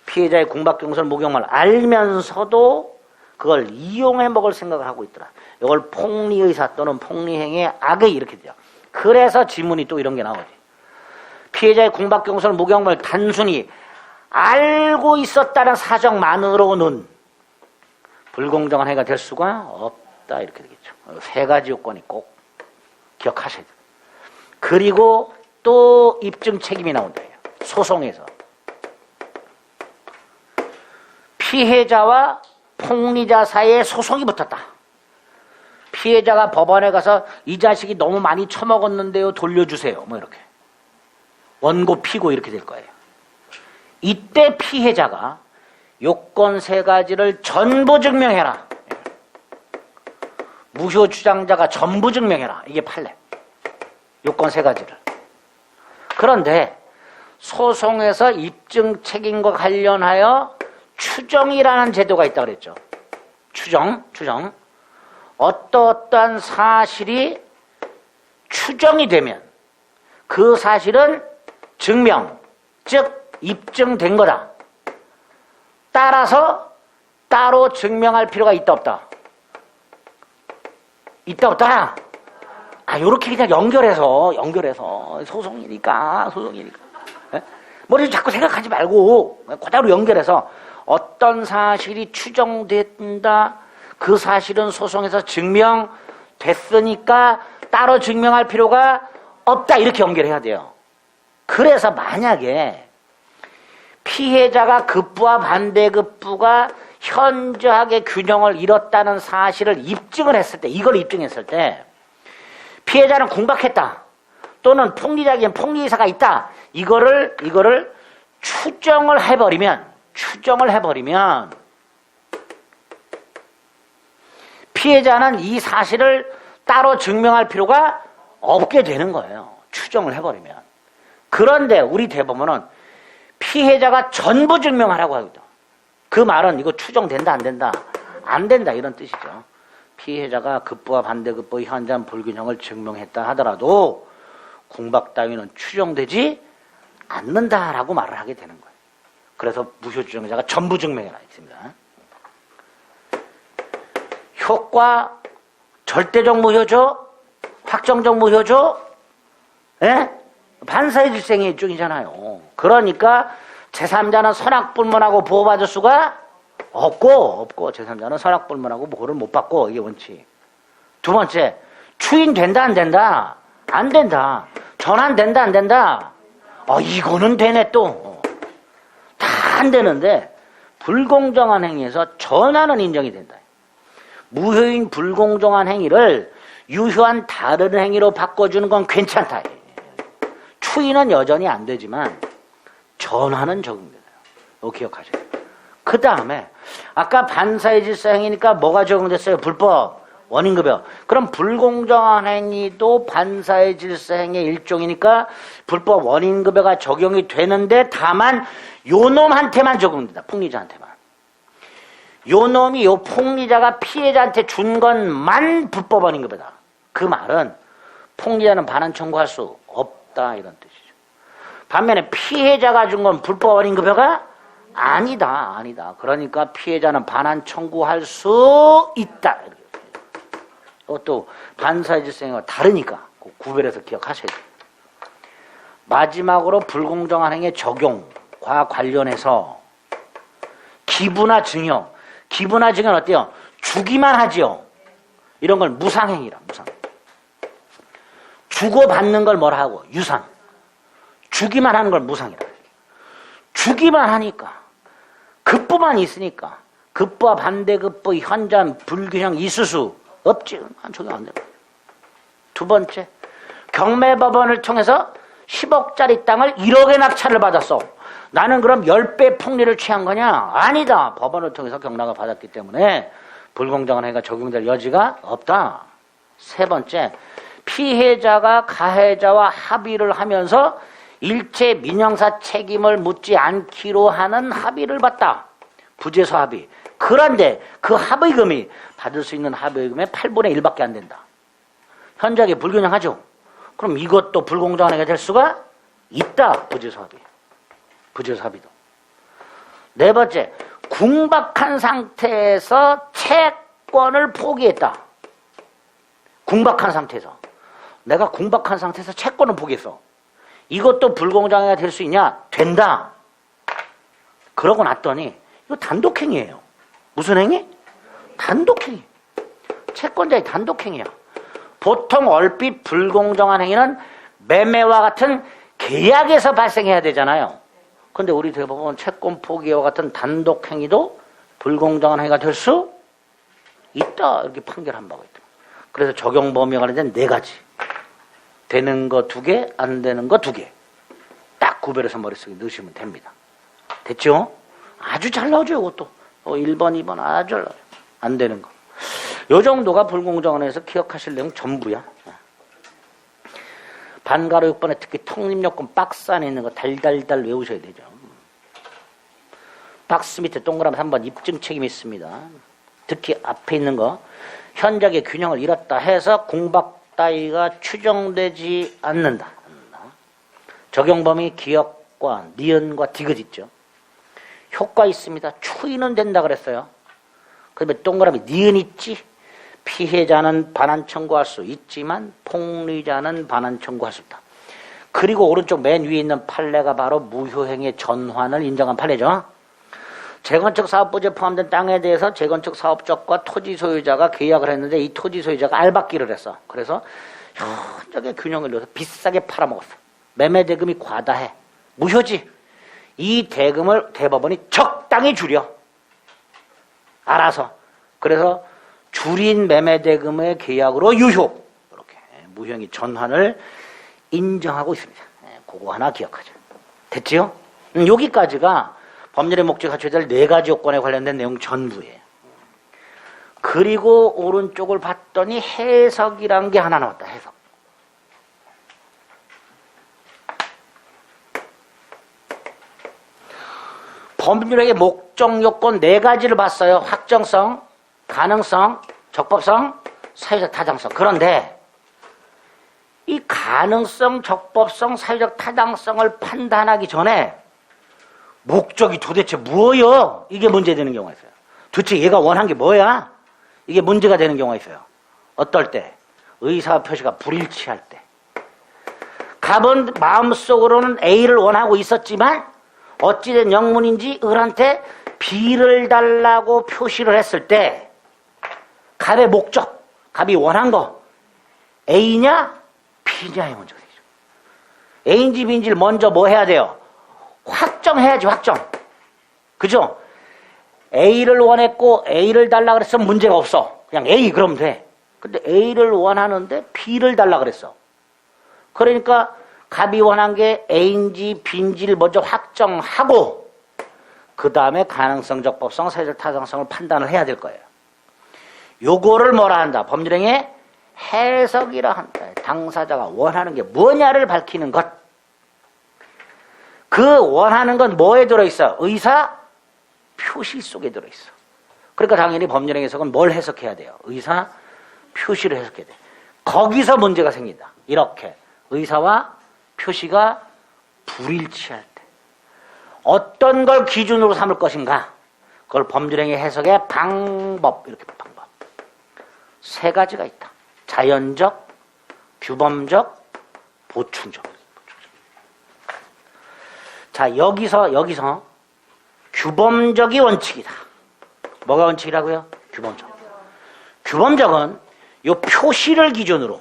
피해자의 궁박, 경솔, 무경험을 알면서도 그걸 이용해 먹을 생각을 하고 있더라. 이걸 폭리의사 또는 폭리행위의 악의 이렇게 돼요. 그래서 지문이 또 이런 게 나오지. 피해자의 궁박, 경솔, 무경험을 단순히 알고 있었다는 사정만으로는 불공정한 행위가 될 수가 없다 이렇게 되겠죠. 세 가지 요건이 꼭 기억하셔야 돼요. 그리고 또 입증 책임이 나온다. 소송에서 피해자와 폭리자 사이에 소송이 붙었다. 피해자가 법원에 가서 이 자식이 너무 많이 처먹었는데요 돌려주세요 뭐 이렇게 원고 피고 이렇게 될 거예요. 이때 피해자가 요건 세 가지를 전부 증명해라. 무효 주장자가 전부 증명해라. 이게 판례. 요건 세 가지를. 그런데 소송에서 입증 책임과 관련하여 추정이라는 제도가 있다고 그랬죠. 추정. 어떠한 사실이 추정이 되면 그 사실은 증명, 즉 입증된 거다. 따라서 따로 증명할 필요가 있다 없다? 있다 없다? 요렇게 그냥 연결해서 소송이니까 예? 머리를 자꾸 생각하지 말고 그대로 연결해서 어떤 사실이 추정된다. 그 사실은 소송에서 증명됐으니까 따로 증명할 필요가 없다. 이렇게 연결해야 돼요. 그래서 만약에 피해자가 급부와 반대급부가 현저하게 균형을 잃었다는 사실을 입증을 했을 때, 이걸 입증했을 때 피해자는 궁박했다 또는 폭리자에겐 폭리의사가 있다, 이거를 추정을 해버리면 피해자는 이 사실을 따로 증명할 필요가 없게 되는 거예요. 추정을 해버리면. 그런데 우리 대법원은 피해자가 전부 증명하라고 하거든. 그 말은 이거 추정된다 안 된다? 안 된다 이런 뜻이죠. 피해자가 급부와 반대급부의 현저한 불균형을 증명했다 하더라도 궁박 따위는 추정되지 않는다라고 말을 하게 되는 거예요. 그래서 무효주정자가 전부 증명해라 있습니다. 효과 절대적 무효죠? 확정적 무효죠? 예? 반사의 질생의 일종이잖아요. 그러니까 제3자는 선악불문하고 보호받을 수가 없고 제3자는 선악불문하고 보호를 못 받고, 이게 원칙. 두 번째, 추인된다 안 된다? 안 된다. 전환된다 안 된다? 이거는 되네 또. 다 안 되는데 불공정한 행위에서 전환은 인정이 된다. 무효인 불공정한 행위를 유효한 다른 행위로 바꿔주는 건 괜찮다. 추인은 여전히 안 되지만 전환은 적용돼요. 이거 기억하셔야 돼요. 그 다음에 아까 반사의 질서 행위니까 뭐가 적용됐어요? 불법, 원인급여. 그럼 불공정한 행위도 반사의 질서 행위의 일종이니까 불법 원인급여가 적용이 되는데 다만 요 놈한테만 적용된다. 폭리자한테만. 요 놈이 요 폭리자가 피해자한테 준 것만 불법 원인급여다. 그 말은 폭리자는 반환 청구할 수 없다 이런 뜻이죠. 반면에 피해자가 준 건 불법 원인급여가 아니다. 그러니까 피해자는 반환 청구할 수 있다. 이것도 반사의 질서행위와 다르니까 구별해서 기억하셔야 돼요. 마지막으로 불공정한 행위의 적용과 관련해서 기부나 증여. 기부나 증여는 어때요? 주기만 하지요. 이런 걸 무상행위라. 무상. 주고받는 걸 뭐라 하고? 유상. 주기만 하는 걸 무상이라. 주기만 하니까, 급부만 있으니까 급부와 반대급부의 현저한 불균형 있을 수 없지. 적용 안 되고. 두 번째, 경매법원을 통해서 10억짜리 땅을 1억에 낙찰을 받았어. 나는 그럼 10배 폭리를 취한 거냐? 아니다. 법원을 통해서 경락을 받았기 때문에 불공정한 행위가 적용될 여지가 없다. 세 번째, 피해자가 가해자와 합의를 하면서 일체 민형사 책임을 묻지 않기로 하는 합의를 봤다. 부재소 합의. 그런데 그 합의금이 받을 수 있는 합의금의 8분의 1밖에 안 된다. 현저하게 불균형하죠. 그럼 이것도 불공정한 행위가 될 수가 있다. 부재소 합의. 부재소 합의도. 네 번째, 궁박한 상태에서 채권을 포기했다. 궁박한 상태에서. 내가 궁박한 상태에서 채권을 포기했어. 이것도 불공정한 행위가 될 수 있냐? 된다. 그러고 났더니 이거 단독행위예요. 무슨 행위? 단독행위. 채권자의 단독행위야. 보통 얼핏 불공정한 행위는 매매와 같은 계약에서 발생해야 되잖아요. 근데 우리 대법원 채권 포기와 같은 단독행위도 불공정한 행위가 될 수 있다. 이렇게 판결한 바가 있다. 그래서 적용 범위가 관련된 4가지. 되는 거 2개, 안 되는 거 2개. 딱 구별해서 머릿속에 넣으시면 됩니다. 됐죠? 아주 잘 나오죠, 이것도. 1번, 2번 아주 잘 나와요. 안 되는 거. 요 정도가 불공정한 행위에서 기억하실 내용 전부야. 반가로 6번에 특히 성립요건 박스 안에 있는 거 달달달 외우셔야 되죠. 박스 밑에 동그라미 3번 입증 책임이 있습니다. 특히 앞에 있는 거 현장의 균형을 잃었다 해서 공박 따위가 추정되지 않는다. 적용 범위 기억과 니은과 디귿 있죠. 효과 있습니다. 추인은 된다 그랬어요. 그다음에 동그라미 니은 있지. 피해자는 반환 청구할 수 있지만 폭리자는 반환 청구할 수 없다. 그리고 오른쪽 맨 위에 있는 판례가 바로 무효행위의 전환을 인정한 판례죠. 재건축 사업부지에 포함된 땅에 대해서 재건축 사업적과 토지 소유자가 계약을 했는데 이 토지 소유자가 알박기를 했어. 그래서 현장의 균형을 잃어서 비싸게 팔아먹었어. 매매 대금이 과다해. 무효지. 이 대금을 대법원이 적당히 줄여. 알아서. 그래서 줄인 매매 대금의 계약으로 유효. 이렇게 무효행위 전환을 인정하고 있습니다. 그거 하나 기억하죠. 됐지요? 여기까지가 법률의 목적이 갖춰야 될 4가지 요건에 관련된 내용 전부예요. 그리고 오른쪽을 봤더니 해석이란 게 하나 나왔다. 해석. 법률의 목적 요건 4가지를 봤어요. 확정성, 가능성, 적법성, 사회적 타당성. 그런데 이 가능성, 적법성, 사회적 타당성을 판단하기 전에 목적이 도대체 뭐예요? 이게 문제되는 경우가 있어요. 도대체 얘가 원한 게 뭐야? 이게 문제가 되는 경우가 있어요. 어떨 때? 의사 표시가 불일치할 때. 갑은 마음속으로는 A를 원하고 있었지만 어찌된 영문인지 을한테 B를 달라고 표시를 했을 때 갑의 목적, 갑이 원한 거 A냐 B냐의 문제가 되죠. A인지 B인지를 먼저 뭐 해야 돼요? 확정해야지. 확정. 그죠? A를 원했고 A를 달라 그랬으면 문제가 없어. 그냥 A 그러면 돼. 근데 A를 원하는데 B를 달라 그랬어. 그러니까 갑이 원한 게 A인지 B인지를 먼저 확정하고 그 다음에 가능성, 적법성, 사회적 타당성을 판단을 해야 될 거예요. 요거를 뭐라 한다? 법률행위의 해석이라 한다. 당사자가 원하는 게 뭐냐를 밝히는 것. 그 원하는 건 뭐에 들어있어? 의사 표시 속에 들어있어. 그러니까 당연히 법률행 해석은 뭘 해석해야 돼요? 의사 표시를 해석해야 돼. 거기서 문제가 생긴다. 이렇게 의사와 표시가 불일치할 때 어떤 걸 기준으로 삼을 것인가? 그걸 법률행위 해석의 방법, 이렇게 방법 3가지가 있다. 자연적, 규범적, 보충적. 자, 여기서 규범적이 원칙이다. 뭐가 원칙이라고요? 규범적. 규범적은 요 표시를 기준으로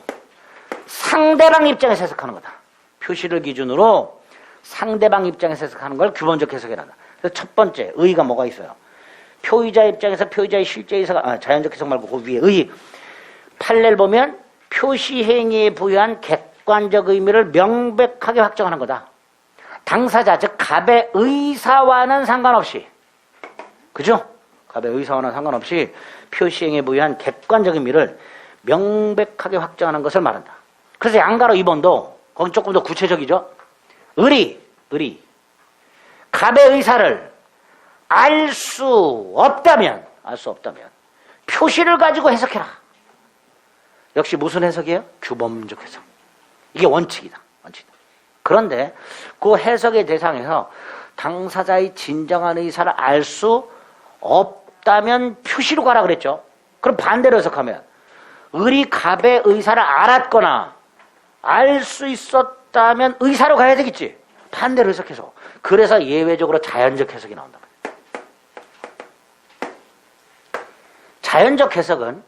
상대방 입장에서 해석하는 거다. 표시를 기준으로 상대방 입장에서 해석하는 걸 규범적 해석이란다. 그래서 첫 번째, 의의가 뭐가 있어요? 표의자 입장에서 표의자의 실제 의사가, 자연적 해석 말고 그 위에 의의. 판례를 보면 표시 행위에 부여한 객관적 의미를 명백하게 확정하는 거다. 당사자, 즉 갑의 의사와는 상관없이, 그죠? 갑의 의사와는 상관없이 표시행위에 부여한 객관적 의미를 명백하게 확정하는 것을 말한다. 그래서 양가로 2번도 거기 조금 더 구체적이죠. 을이 갑의 의사를 알 수 없다면 표시를 가지고 해석해라. 역시 무슨 해석이에요? 규범적 해석. 이게 원칙이다. 그런데 그 해석의 대상에서 당사자의 진정한 의사를 알 수 없다면 표시로 가라 그랬죠. 그럼 반대로 해석하면 을이 갑의 의사를 알았거나 알 수 있었다면 의사로 가야 되겠지. 반대로 해석해서. 그래서 예외적으로 자연적 해석이 나온다. 자연적 해석은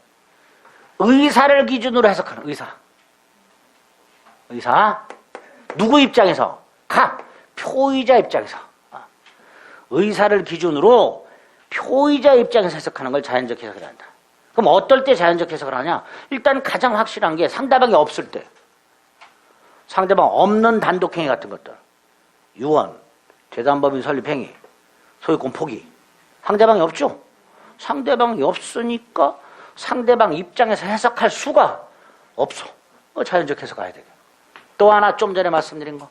의사를 기준으로 해석하는 의사. 누구 입장에서? 표의자 입장에서. 의사를 기준으로 표의자 입장에서 해석하는 걸 자연적 해석을 한다. 그럼 어떨 때 자연적 해석을 하냐? 일단 가장 확실한 게 상대방이 없을 때. 상대방 없는 단독행위 같은 것들. 유언, 재산법인 설립행위, 소유권 포기. 상대방이 없죠? 상대방이 없으니까 상대방 입장에서 해석할 수가 없어. 자연적 해석 가야 되게. 또 하나 좀 전에 말씀드린 거.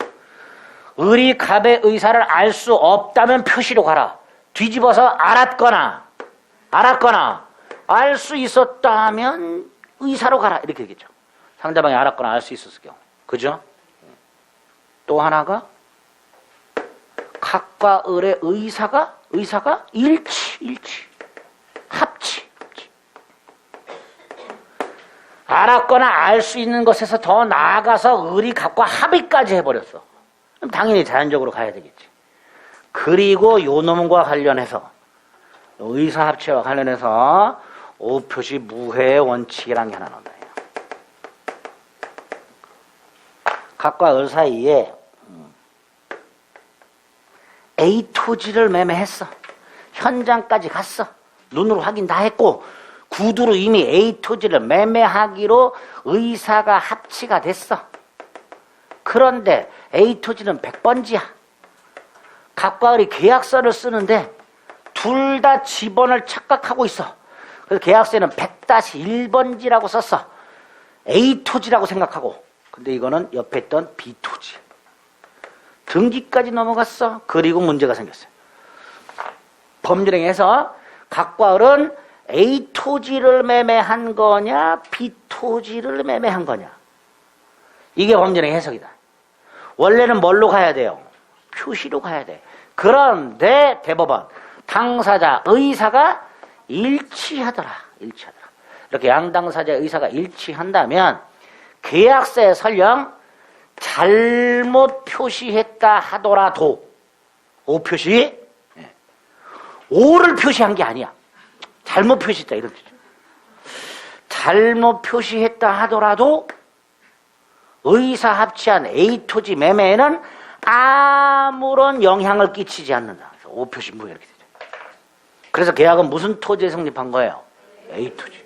을이 갑의 의사를 알 수 없다면 표시로 가라. 뒤집어서 알았거나 알 수 있었다면 의사로 가라. 이렇게 되겠죠. 상대방이 알았거나 알 수 있었을 경우. 그죠? 또 하나가 갑과 을의 의사가 일치. 합치. 알았거나 알 수 있는 것에서 더 나아가서 을이 갑과 합의까지 해버렸어. 그럼 당연히 자연적으로 가야 되겠지. 그리고 요 놈과 관련해서 의사합치와 관련해서 오표시 무해의 원칙이라는 게 하나 나온다. 갑과 을 사이에 A 토지를 매매했어. 현장까지 갔어. 눈으로 확인 다 했고 구두로 이미 A 토지를 매매하기로 의사가 합치가 됐어. 그런데 A 토지는 100번지야. 갑과 을이 계약서를 쓰는데 둘 다 지번을 착각하고 있어. 그래서 계약서에는 100-1번지라고 썼어. A 토지라고 생각하고. 근데 이거는 옆에 있던 B 토지. 등기까지 넘어갔어. 그리고 문제가 생겼어요. 법률행위에서 갑과 을은 A 토지를 매매한 거냐 B 토지를 매매한 거냐. 이게 법률행위 해석이다. 원래는 뭘로 가야 돼요? 표시로 가야 돼. 그런데 대법원 당사자 의사가 일치하더라. 이렇게 양당사자 의사가 일치한다면 계약서에 설령 잘못 표시했다 하더라도 오표시 오를 표시한 게 아니야. 잘못 표시했다 이런 뜻이죠. 잘못 표시했다 하더라도 의사 합치한 A 토지 매매에는 아무런 영향을 끼치지 않는다. 그래서 오표시 무효 이렇게 되죠. 그래서 계약은 무슨 토지에 성립한 거예요? A 토지.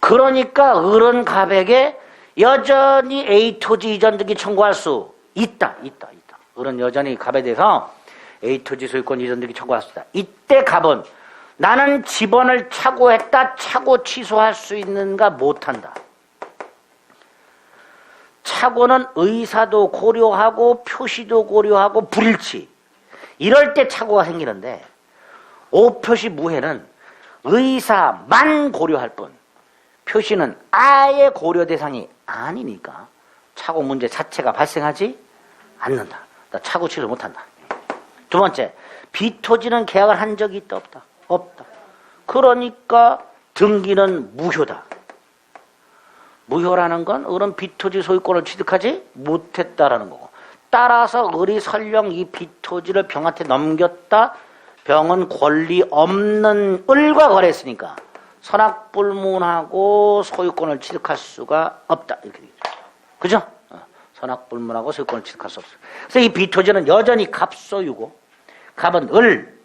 그러니까 을은 갑에게 여전히 A 토지 이전 등기 청구할 수 있다. 을은 여전히 갑에 대해서 A 토지 소유권 이전 등기 청구할 수 있다. 이때 갑은 나는 지번을 착오했다. 착오 취소할 수 있는가 못한다. 착오는 의사도 고려하고 표시도 고려하고 불일치. 이럴 때 착오가 생기는데 오표시 무해는 의사만 고려할 뿐 표시는 아예 고려 대상이 아니니까 착오 문제 자체가 발생하지 않는다. 착오 취소를 못한다. 두 번째, 비토지는 계약을 한 적이 있다 없다? 없다. 그러니까 등기는 무효다. 무효라는 건 을은 비토지 소유권을 취득하지 못했다라는 거고, 따라서 을이 설령 이 비토지를 병한테 넘겼다. 병은 권리 없는 을과 거래했으니까 선악불문하고 소유권을 취득할 수가 없다. 이렇게 되죠. 그죠? 선악불문하고 소유권을 취득할 수 없어. 그래서 이 비토지는 여전히 갑 소유고, 갑은 을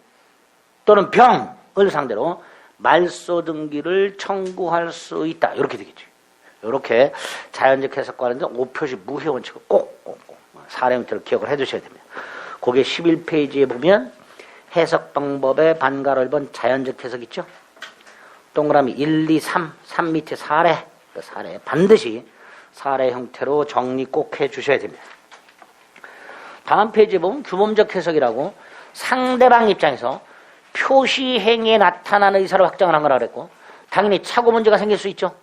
또는 병을 상대로 말소 등기를 청구할 수 있다. 이렇게 되겠죠. 이렇게 자연적 해석과 관련된 오표시 무효 원칙을 꼭 사례 형태로 기억을 해 두셔야 됩니다. 거기에 11페이지에 보면 해석 방법의 반가를 본 자연적 해석 있죠? 동그라미 1, 2, 3 밑에 사례, 그 사례 반드시 사례 형태로 정리 꼭 해 주셔야 됩니다. 다음 페이지에 보면 규범적 해석이라고 상대방 입장에서 표시 행위에 나타나는 의사를 확정을 한 거라고 그랬고, 당연히 착오 문제가 생길 수 있죠.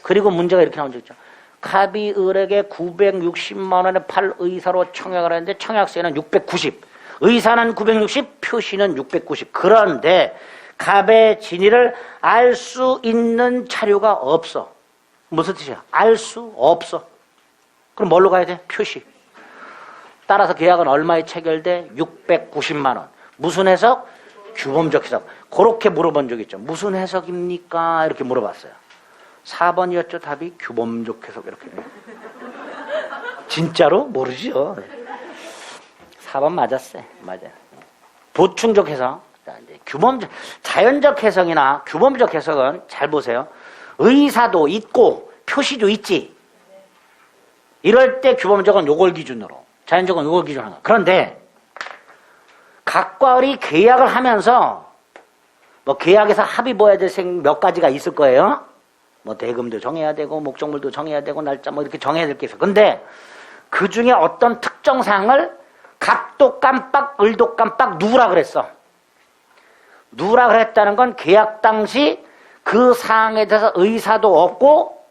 그리고 문제가 이렇게 나온 적 있죠. 갑이 을에게 960만 원에 팔 의사로 청약을 했는데 청약세는 690, 의사는 960, 표시는 690. 그런데 갑의 진위를 알 수 있는 자료가 없어. 무슨 뜻이야? 알 수 없어. 그럼 뭘로 가야 돼? 표시. 따라서 계약은 얼마에 체결돼? 690만 원. 무슨 해석? 규범적 해석. 그렇게 물어본 적 있죠. 무슨 해석입니까? 이렇게 물어봤어요. 4번이었죠. 답이 규범적 해석 이렇게. 진짜로? 모르죠. 4번 맞았어요. 맞아요. 보충적 해석. 이제 규범적, 자연적 해석이나 규범적 해석은 잘 보세요. 의사도 있고 표시도 있지. 이럴 때 규범적은 요걸 기준으로, 자연적은 요걸 기준으로. 그런데 각과 을이 계약을 하면서 뭐 계약에서 합의 보아야 될 몇 가지가 있을 거예요. 뭐 대금도 정해야 되고 목적물도 정해야 되고 날짜 뭐 이렇게 정해야 될 게 있어. 근데 그 중에 어떤 특정 사항을 각도 깜빡, 을도 깜빡 누라 그랬어. 누라 그랬다는 건 계약 당시 그 사항에 대해서 의사도 없고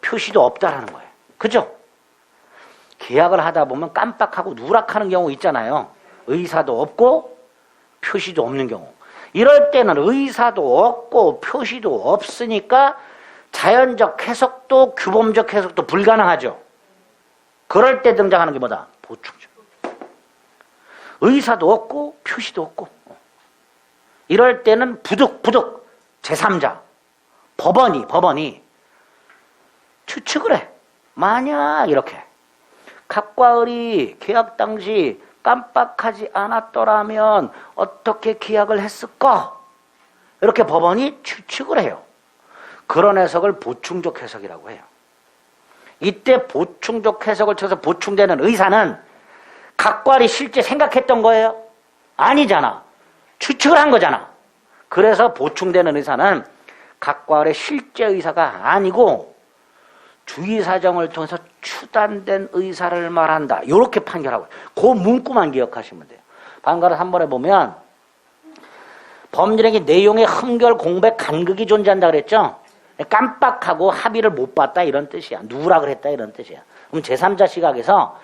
표시도 없다라는 거예요. 그죠? 계약을 하다 보면 깜빡하고 누락하는 경우 있잖아요. 의사도 없고 표시도 없는 경우. 이럴 때는 의사도 없고 표시도 없으니까 자연적 해석도 규범적 해석도 불가능하죠. 그럴 때 등장하는 게 뭐다? 보충적. 의사도 없고 표시도 없고. 이럴 때는 부득 제3자 법원이 추측을 해. 만약 이렇게 각과 을이 계약 당시 깜빡하지 않았더라면 어떻게 계약을 했을까? 이렇게 법원이 추측을 해요. 그런 해석을 보충적 해석이라고 해요. 이때 보충적 해석을 쳐서 보충되는 의사는 각과 을이 실제 생각했던 거예요? 아니잖아. 추측을 한 거잖아. 그래서 보충되는 의사는 각과 을의 실제 의사가 아니고 주의사정을 통해서 추단된 의사를 말한다. 이렇게 판결하고 그 문구만 기억하시면 돼요. 방가로 3번에 보면 법률행위 내용의 흠결, 공백, 간극이 존재한다 그랬죠. 깜빡하고 합의를 못 봤다 이런 뜻이야. 누락을 했다 이런 뜻이야. 그럼 제3자 시각에서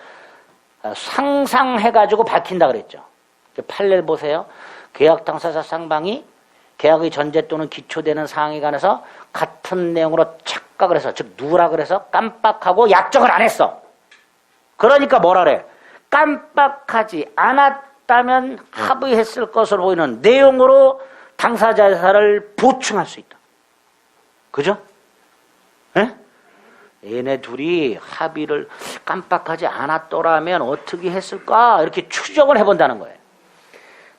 상상해가지고 밝힌다 그랬죠. 판례를 보세요. 계약 당사자 쌍방이 계약의 전제 또는 기초되는 사항에 관해서 같은 내용으로 착각을 해서, 즉 누락을 해서 깜빡하고 약정을 안 했어. 그러니까 뭐라 그래? 깜빡하지 않았다면 합의했을 것으로 보이는 내용으로 당사자 의사를 보충할 수 있다. 그죠? 예? 얘네 둘이 합의를 깜빡하지 않았더라면 어떻게 했을까? 이렇게 추정을 해본다는 거예요.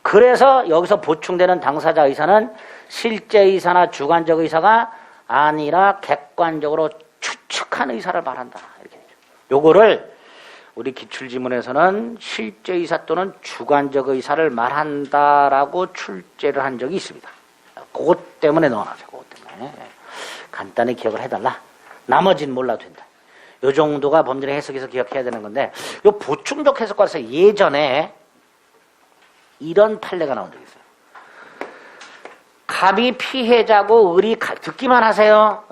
그래서 여기서 보충되는 당사자 의사는 실제 의사나 주관적 의사가 아니라 객관적으로 추측한 의사를 말한다. 이렇게 되죠. 요거를 우리 기출지문에서는 실제 의사 또는 주관적 의사를 말한다라고 출제를 한 적이 있습니다. 그것 때문에 넣어놨어요. 그것 때문에. 간단히 기억을 해달라. 나머지는 몰라도 된다. 요 정도가 법률의 해석에서 기억해야 되는 건데, 요 보충적 해석과서 예전에 이런 판례가 나온 적이 있어요. 갑이 피해자고 을이 듣기만 하세요.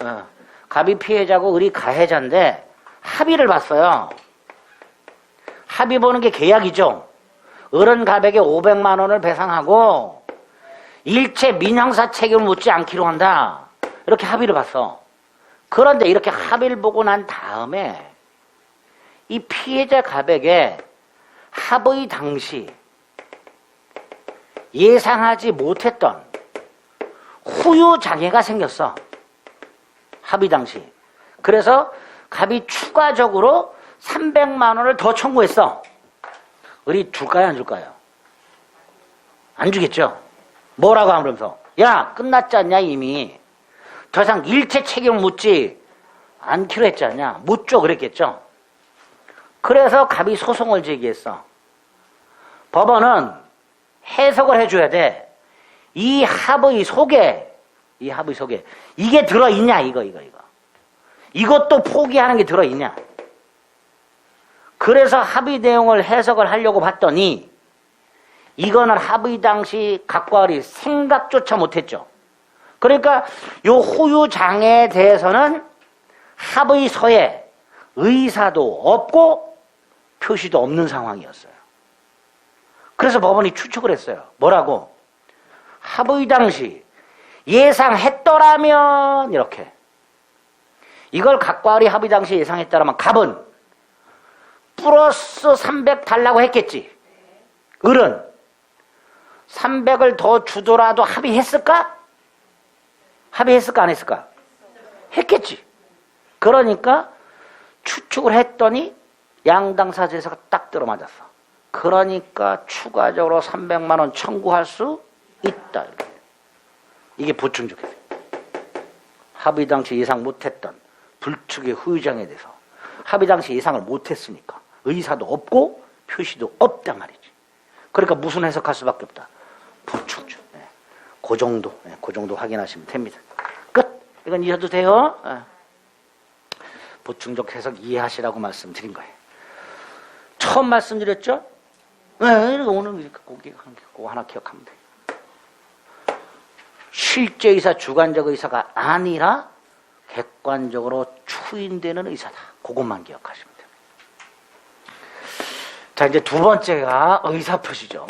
갑이 피해자고 을이 가해자인데 합의를 봤어요. 합의 보는 게 계약이죠. 을은 갑에게 500만 원을 배상하고 일체 민형사 책임을 묻지 않기로 한다. 이렇게 합의를 봤어. 그런데 이렇게 합의를 보고 난 다음에 이 피해자 갑에게 합의 당시 예상하지 못했던 후유장애가 생겼어. 합의 당시. 그래서 갑이 추가적으로 300만 원을 더 청구했어. 을이 줄까요 안 줄까요? 안 주겠죠. 뭐라고 하면서 야 끝났지 않냐 이미. 더 이상 일체 책임을 묻지 않기로 했지 않냐. 묻죠 그랬겠죠. 그래서 갑이 소송을 제기했어. 법원은 해석을 해줘야 돼. 이 합의 속에 이게 들어있냐 이거 이것도 포기하는 게 들어있냐. 그래서 합의 내용을 해석을 하려고 봤더니 이거는 합의 당시 각과 을이 생각조차 못했죠. 그러니까 요 후유장애에 대해서는 합의서에 의사도 없고 표시도 없는 상황이었어요. 그래서 법원이 추측을 했어요. 뭐라고? 합의 당시 예상했더라면 이렇게. 이걸 각과 을이 합의 당시 예상했더라면 갑은 플러스 300 달라고 했겠지. 을은 300을 더 주더라도 합의했을까? 합의했을까 안 했을까? 했겠지. 그러니까 추측을 했더니 양당사자에서 딱 들어맞았어. 그러니까 추가적으로 300만 원 청구할 수 있다. 이게 보충적이에요. 합의 당시 예상 못했던 불특의 후유장에 대해서 합의 당시 예상을 못했으니까 의사도 없고 표시도 없단 말이지. 그러니까 무슨 해석할 수밖에 없다. 보충적. 네. 그 정도, 네. 그 정도 확인하시면 됩니다. 끝. 이건 이해도 돼요. 네. 보충적 해석 이해하시라고 말씀드린 거예요. 처음 말씀드렸죠? 네, 오늘 그거 하나 기억하면 돼요. 실제 의사, 주관적 의사가 아니라 객관적으로 추인되는 의사다. 그것만 기억하시면 돼요. 자, 이제 두 번째가 의사표시죠.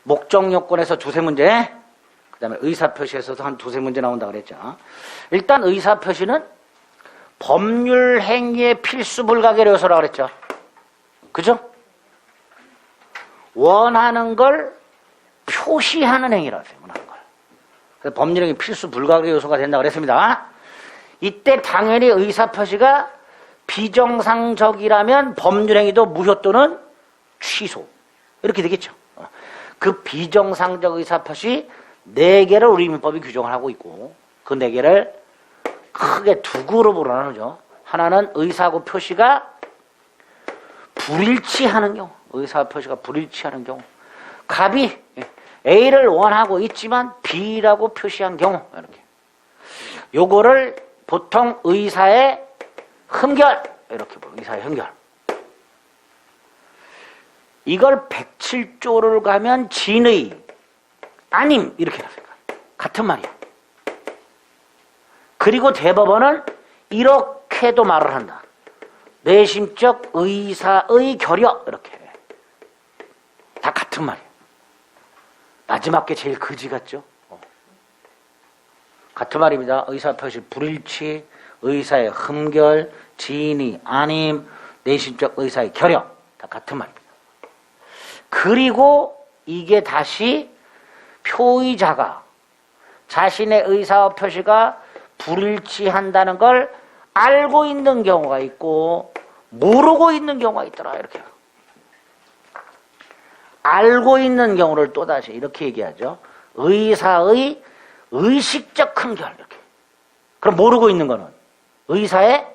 목적 요건에서 두세 문제, 그 다음에 의사표시에서도 한 두세 문제 나온다 그랬죠. 일단 의사표시는 법률 행위의 필수 불가결 요소라고 그랬죠. 그죠? 원하는 걸 표시하는 행위라고 했어요. 원하는 걸. 그래서 법률 행위 필수 불가결 요소가 된다고 그랬습니다. 이때 당연히 의사표시가 비정상적이라면 법률 행위도 무효 또는 취소. 이렇게 되겠죠. 그 비정상적 의사표시 4개를 우리 민법이 규정을 하고 있고 그 4개를 크게 두 그룹으로 나누죠. 하나는 의사하고 표시가 불일치하는 경우, 의사표시가 불일치하는 경우, 갑이 A를 원하고 있지만 B라고 표시한 경우, 이렇게. 요거를 보통 의사의 흠결, 이렇게 보고, 의사의 흠결. 이걸 107조를 가면 진의, 아님, 이렇게 나와요. 같은 말이야. 그리고 대법원은 이렇게도 말을 한다. 내심적 의사의 결여, 이렇게. 다 같은 말이야. 마지막 게 제일 거지 같죠? 같은 말입니다. 의사표시 불일치, 의사의 흠결, 진의, 아님, 내심적 의사의 결여. 다 같은 말입니다. 그리고 이게 다시 표의자가 자신의 의사 표시가 불일치한다는 걸 알고 있는 경우가 있고 모르고 있는 경우가 있더라. 이렇게. 알고 있는 경우를 또다시 이렇게 얘기하죠. 의사의 의식적 흠결. 이렇게. 그럼 모르고 있는 거는 의사의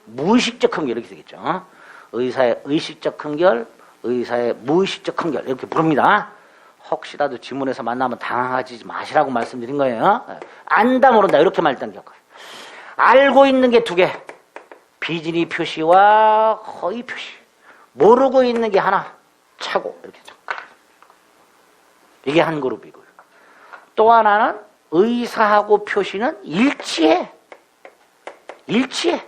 무의식적 흠결. 이렇게 되겠죠. 의사의 의식적 흠결, 의사의 무의식적 흠결. 이렇게 부릅니다. 혹시라도 지문에서 만나면 당황하지 마시라고 말씀드린 거예요. 안다 모른다 이렇게 말단 기억하세요. 알고 있는 게 2개. 비진의 표시와 허위 표시. 모르고 있는 게 하나. 차고 이렇게. 이게 한 그룹이고요. 또 하나는 의사하고 표시는 일치해. 일치해.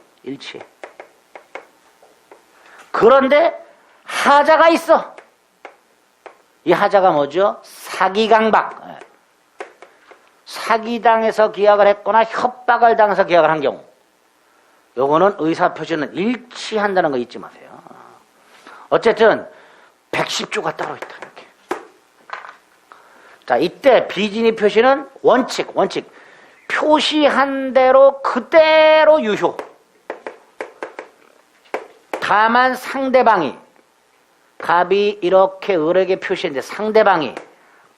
그런데 하자가 있어. 이 하자가 뭐죠? 사기강박. 사기당해서 계약을 했거나 협박을 당해서 계약을 한 경우. 요거는 의사표시는 일치한다는 거 잊지 마세요. 어쨌든 110조가 따로 있다. 이렇게. 자, 이때 비진의 표시는 원칙. 표시한 대로 그대로 유효. 다만 상대방이 갑이 이렇게 을에게 표시했는데 상대방이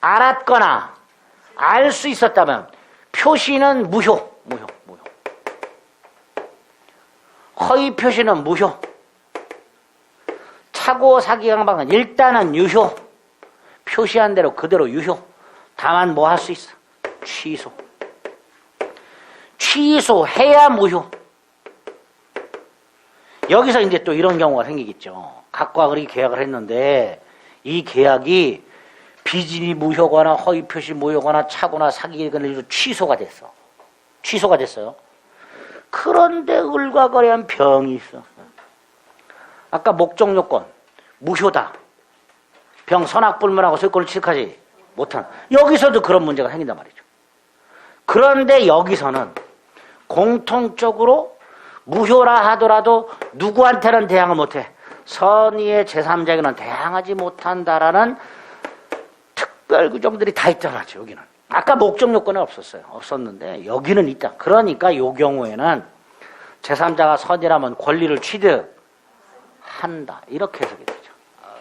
알았거나 알 수 있었다면 표시는 무효. 허위 표시는 무효. 차고 사기강박은 일단은 유효. 표시한 대로 그대로 유효. 다만 뭐 할 수 있어? 취소. 취소해야 무효. 여기서 이제 또 이런 경우가 생기겠죠. 갑과 을이 계약을 했는데 이 계약이 비진이 무효거나 허위 표시 무효거나 차거나 사기거나 취소가 됐어. 취소가 됐어요. 그런데 을과 거래한 병이 있어. 아까 목적 요건 무효다. 병 선악불문하고 소유권을 취득하지 못한. 여기서도 그런 문제가 생긴단 말이죠. 그런데 여기서는 공통적으로 무효라 하더라도 누구한테는 대항을 못해. 선의의 제3자에게는 대항하지 못한다라는 특별 규정들이 다 있잖아, 여기는. 아까 목적 요건에 없었어요. 없었는데 여기는 있다. 그러니까 이 경우에는 제3자가 선의라면 권리를 취득한다. 이렇게 해석이 되죠.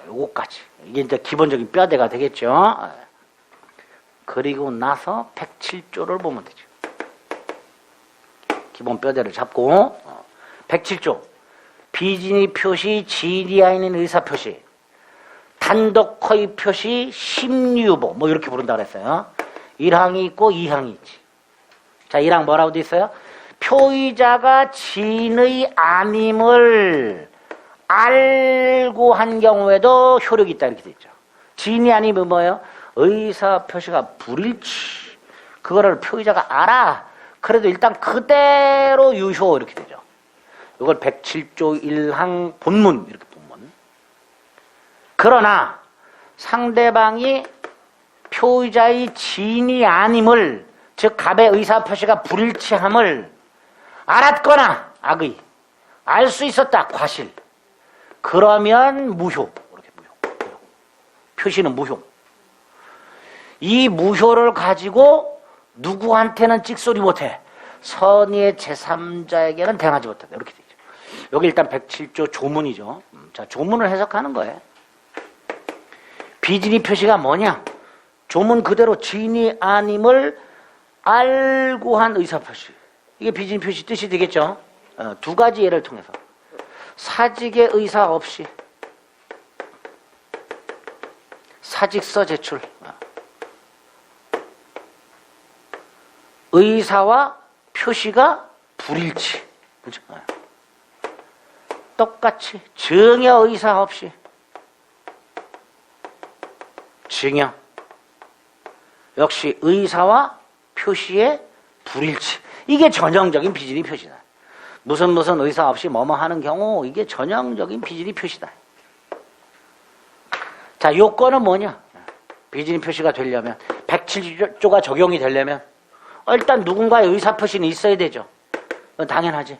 요거까지. 이게 이제 기본적인 뼈대가 되겠죠. 그리고 나서 107조를 보면 되죠. 기본 뼈대를 잡고 107조 비진의 표시, 지리아인인 의사표시, 단독 허위 표시, 심리유보 뭐 이렇게 부른다 그랬어요. 1항이 있고 2항이 있지. 자, 1항 뭐라고 돼 있어요? 표의자가 지인의 아님을 알고 한 경우에도 효력이 있다 이렇게 돼 있죠. 지인이 아니면 뭐예요? 의사표시가 불일치. 그거를 표의자가 알아. 그래도 일단 그대로 유효 이렇게 되죠. 이걸 107조 1항 본문 이렇게 본문. 그러나 상대방이 표의자의 지인이 아님을 즉 갑의 의사표시가 불일치함을 알았거나 악의 알 수 있었다 과실 그러면 무효 이렇게 무효. 표시는 무효. 이 무효를 가지고 누구한테는 찍소리 못해. 선의의 제3자에게는 대항하지 못한다. 이렇게 되죠. 여기 일단 107조 조문이죠. 자, 조문을 해석하는 거예요. 비진의 표시가 뭐냐? 조문 그대로 지인이 아님을 알고 한 의사표시. 이게 비진의 표시 뜻이 되겠죠. 두 가지 예를 통해서. 사직의 의사 없이 사직서 제출. 의사와 표시가 불일치. 그렇죠? 똑같이 증여 의사 없이 증여. 역시 의사와 표시의 불일치. 이게 전형적인 비진의 표시다. 무슨 의사 없이 뭐뭐 하는 경우 이게 전형적인 비진의 표시다. 자, 요건은 뭐냐? 비진의 표시가 되려면 107조가 적용이 되려면 일단 누군가의 의사표시는 있어야 되죠. 당연하지.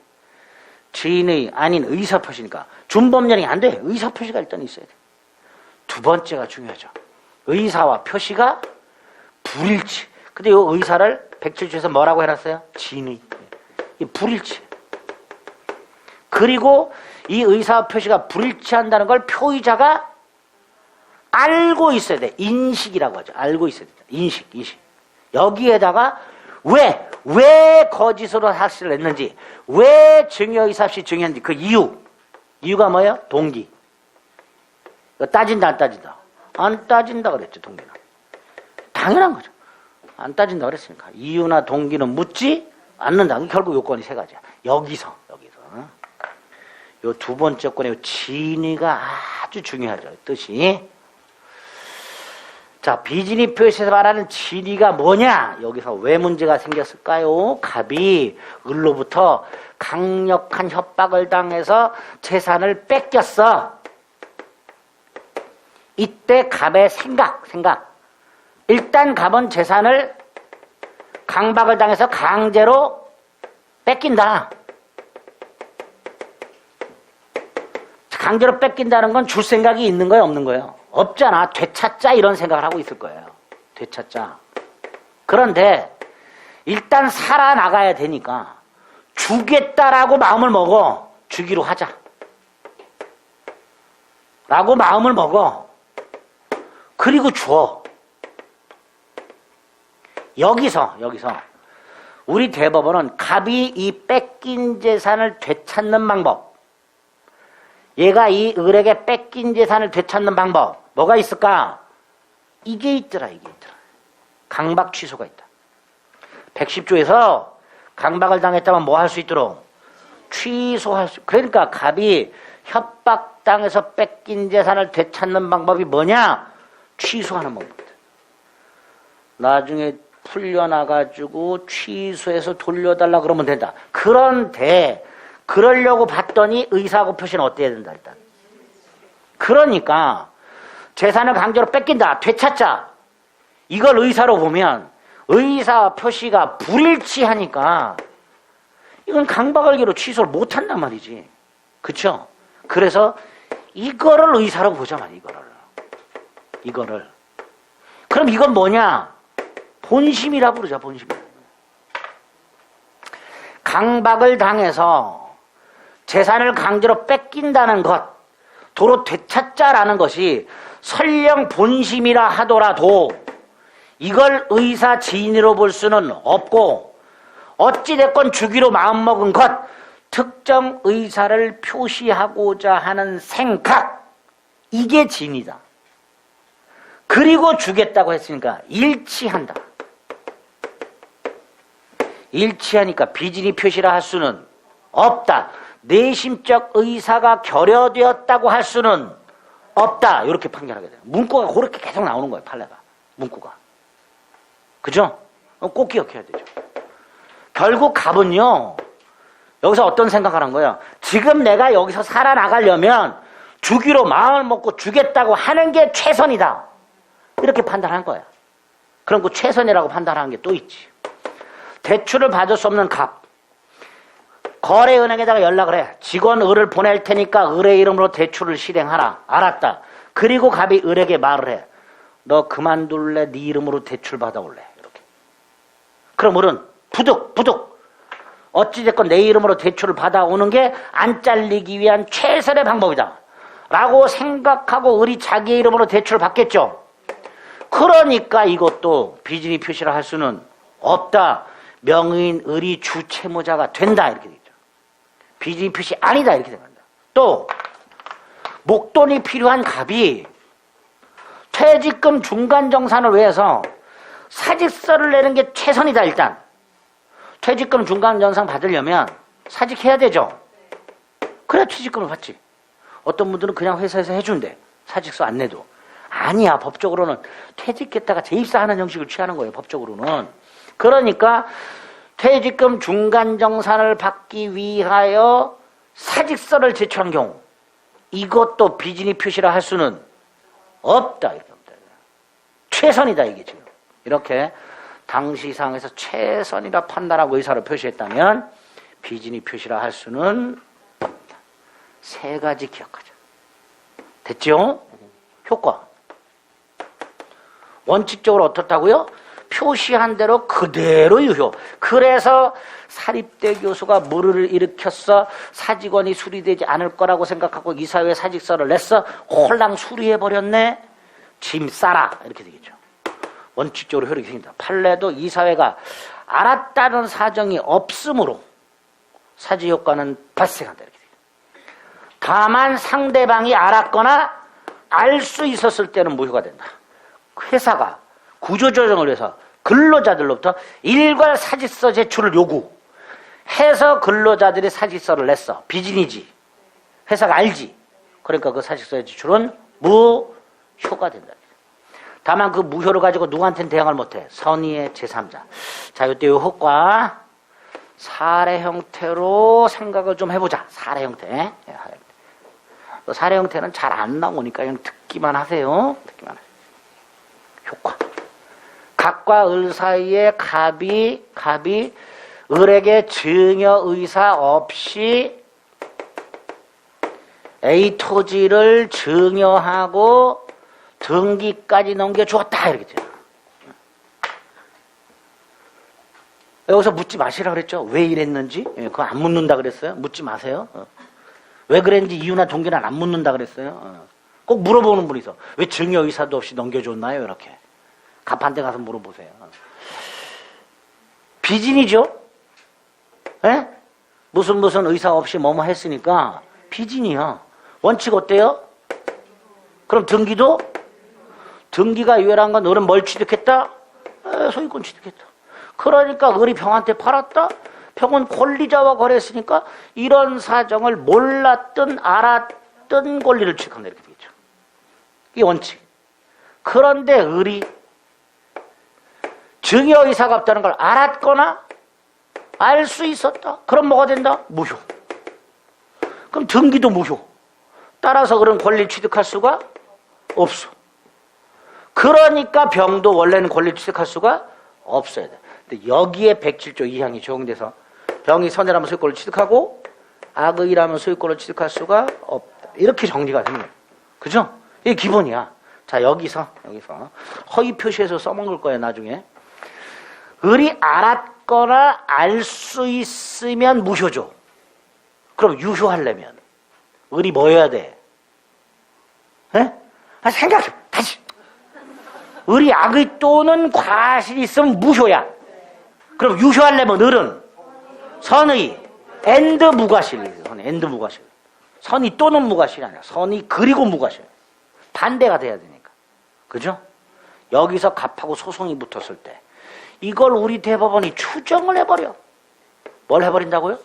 지인의 아닌 의사표시니까 준법령이 안 돼. 의사표시가 일단 있어야 돼. 두 번째가 중요하죠. 의사와 표시가 불일치. 근데 이 의사를 107조에서 뭐라고 해놨어요? 지인의. 이 불일치. 그리고 이 의사 표시가 불일치한다는 걸 표의자가 알고 있어야 돼. 인식이라고 하죠. 알고 있어야 돼. 인식. 여기에다가 왜 거짓으로 사실을 냈는지, 왜 증여의사 없이 증여했는지 그 이유가 뭐예요? 동기. 따진다 안 따진다? 안 따진다 그랬죠. 동기는. 당연한 거죠. 안 따진다 그랬으니까. 이유나 동기는 묻지 않는다. 결국 요건이 세 가지야. 여기서. 요 두 번째 건의 진위가 아주 중요하죠. 뜻이. 자, 비진의 표시에서 말하는 진위가 뭐냐? 여기서 왜 문제가 생겼을까요? 갑이 을로부터 강력한 협박을 당해서 재산을 뺏겼어. 이때 갑의 생각. 일단 갑은 재산을 강박을 당해서 강제로 뺏긴다. 강제로 뺏긴다는 건 줄 생각이 있는 거예요, 없는 거예요? 없잖아. 되찾자 이런 생각을 하고 있을 거예요. 되찾자. 그런데 일단 살아나가야 되니까 주겠다라고 마음을 먹어. 주기로 하자. 라고 마음을 먹어. 그리고 줘. 여기서 우리 대법원은 갑이 이 뺏긴 재산을 되찾는 방법, 얘가 이 을에게 뺏긴 재산을 되찾는 방법 뭐가 있을까? 이게 있더라. 강박 취소가 있다. 110조에서 강박을 당했다면 뭐 할 수 있도록? 취소할 수. 그러니까 갑이 협박당해서 뺏긴 재산을 되찾는 방법이 뭐냐? 취소하는 방법이다. 나중에 풀려나가지고 취소해서 돌려달라 그러면 된다. 그런데 그러려고 봤더니 의사하고 표시는 어때야 된다 일단. 그러니까 재산을 강제로 뺏긴다. 되찾자. 이걸 의사로 보면 의사 표시가 불일치하니까 이건 강박을기로 취소를 못한단 말이지. 그쵸? 그래서 이거를 의사라고 보자 말이야. 이거를. 그럼 이건 뭐냐? 본심이라고 그러자. 본심. 강박을 당해서 재산을 강제로 뺏긴다는 것, 도로 되찾자라는 것이 설령 본심이라 하더라도 이걸 의사 지인으로 볼 수는 없고, 어찌됐건 주기로 마음먹은 것, 특정 의사를 표시하고자 하는 생각, 이게 진이다. 그리고 주겠다고 했으니까 일치한다. 일치하니까 비진이 표시라 할 수는 없다. 내심적 의사가 결여되었다고 할 수는 없다. 이렇게 판결하게 돼요. 문구가 그렇게 계속 나오는 거예요. 판례가. 문구가. 그죠? 꼭 기억해야 되죠. 결국 갑은요, 여기서 어떤 생각을 한 거예요? 지금 내가 여기서 살아나가려면 주기로 마음을 먹고 주겠다고 하는 게 최선이다. 이렇게 판단한 거야. 그럼 그 최선이라고 판단하는 게 또 있지. 대출을 받을 수 없는 갑. 거래은행에다가 연락을 해. 직원 을을 보낼 테니까 을의 이름으로 대출을 실행하라. 알았다. 그리고 갑이 을에게 말을 해. 너 그만둘래? 네 이름으로 대출 받아올래? 이렇게. 그럼 을은 부득. 어찌됐건 내 이름으로 대출을 받아오는 게 안 잘리기 위한 최선의 방법이다. 라고 생각하고 을이 자기 이름으로 대출을 받겠죠. 그러니까 이것도 비진이 표시를 할 수는 없다. 명의인 을이 주채무자가 된다. 이렇게 되죠. 비진이 표시 아니다. 이렇게 됩니다. 또 목돈이 필요한 갑이 퇴직금 중간정산을 위해서 사직서를 내는 게 최선이다. 일단 퇴직금 중간정산 받으려면 사직해야 되죠. 그래야 퇴직금을 받지. 어떤 분들은 그냥 회사에서 해준대. 사직서 안 내도. 아니야. 법적으로는 퇴직했다가 재입사하는 형식을 취하는 거예요. 법적으로는. 그러니까 퇴직금 중간정산을 받기 위하여 사직서를 제출한 경우, 이것도 비진이 표시라 할 수는 없다. 최선이다. 이게 지금. 이렇게 당시 상황에서 최선이라 판단하고 의사를 표시했다면 비진이 표시라 할 수는 없다. 세 가지 기억하자. 됐죠? 효과. 원칙적으로 어떻다고요? 표시한 대로 그대로 유효. 그래서 사립대 교수가 물을 일으켰어. 사직원이 수리되지 않을 거라고 생각하고 이사회에 사직서를 냈어. 홀랑 수리해버렸네. 짐 싸라. 이렇게 되겠죠. 원칙적으로 효력이 생긴다. 판례도 이사회가 알았다는 사정이 없으므로 사직효과는 발생한다. 이렇게 되겠죠. 다만 상대방이 알았거나 알 수 있었을 때는 무효가 된다. 회사가 구조조정을 위해서 근로자들로부터 일괄 사직서 제출을 요구해서 근로자들이 사직서를 냈어. 비진이지. 회사가 알지. 그러니까 그 사직서의 제출은 무효가 된다. 다만 그 무효를 가지고 누구한테는 대항을 못해. 선의의 제3자. 자, 이때 이 효과 사례 형태로 생각을 좀 해보자. 사례 형태. 사례 형태는 잘 안 나오니까 그냥 듣기만 하세요. 듣기만 하세요. 효과. 갑과 을 사이에 갑이 을에게 증여 의사 없이 A 토지를 증여하고 등기까지 넘겨주었다. 이렇게 돼요. 여기서 묻지 마시라 그랬죠. 왜 이랬는지. 그거 안 묻는다 그랬어요. 묻지 마세요. 왜 그랬는지 이유나 동기는 안 묻는다 그랬어요. 꼭 물어보는 분이 있어. 왜 증여 의사도 없이 넘겨줬나요? 이렇게. 갑한테 가서 물어보세요. 비진이죠? 에? 무슨 의사 없이 뭐뭐 했으니까 비진이야. 원칙 어때요? 그럼 등기도? 등기가 유효한 건 을은 뭘 취득했다? 소유권 취득했다. 그러니까 을이 병한테 팔았다? 병은 권리자와 거래했으니까 이런 사정을 몰랐든 알았든 권리를 취득한다. 이렇게 되겠죠. 이게 원칙. 그런데 을이 증여 의사가 없다는 걸 알았거나 알 수 있었다. 그럼 뭐가 된다? 무효. 그럼 등기도 무효. 따라서 을은 권리를 취득할 수가 없어. 그러니까 병도 원래는 권리를 취득할 수가 없어야 돼. 근데 여기에 107조 2항이 적용돼서 병이 선이라면 소유권을 취득하고 악의라면 소유권을 취득할 수가 없다. 이렇게 정리가 되는 거예요. 그죠? 이게 기본이야. 자, 여기서 허위 표시해서 써먹을 거예요, 나중에. 을이 알았거나 알 수 있으면 무효죠. 그럼 유효하려면 을이 뭐여야 돼? 에? 생각해. 다시. 을이 악의 또는 과실이 있으면 무효야. 그럼 유효하려면 을은 선의 앤드 무과실. 앤드 무과실. 선의 또는 무과실이 아니라 선의 그리고 무과실. 반대가 돼야 되니까. 그죠? 여기서 갑하고 소송이 붙었을 때 이걸 우리 대법원이 추정을 해버려. 뭘 해버린다고요?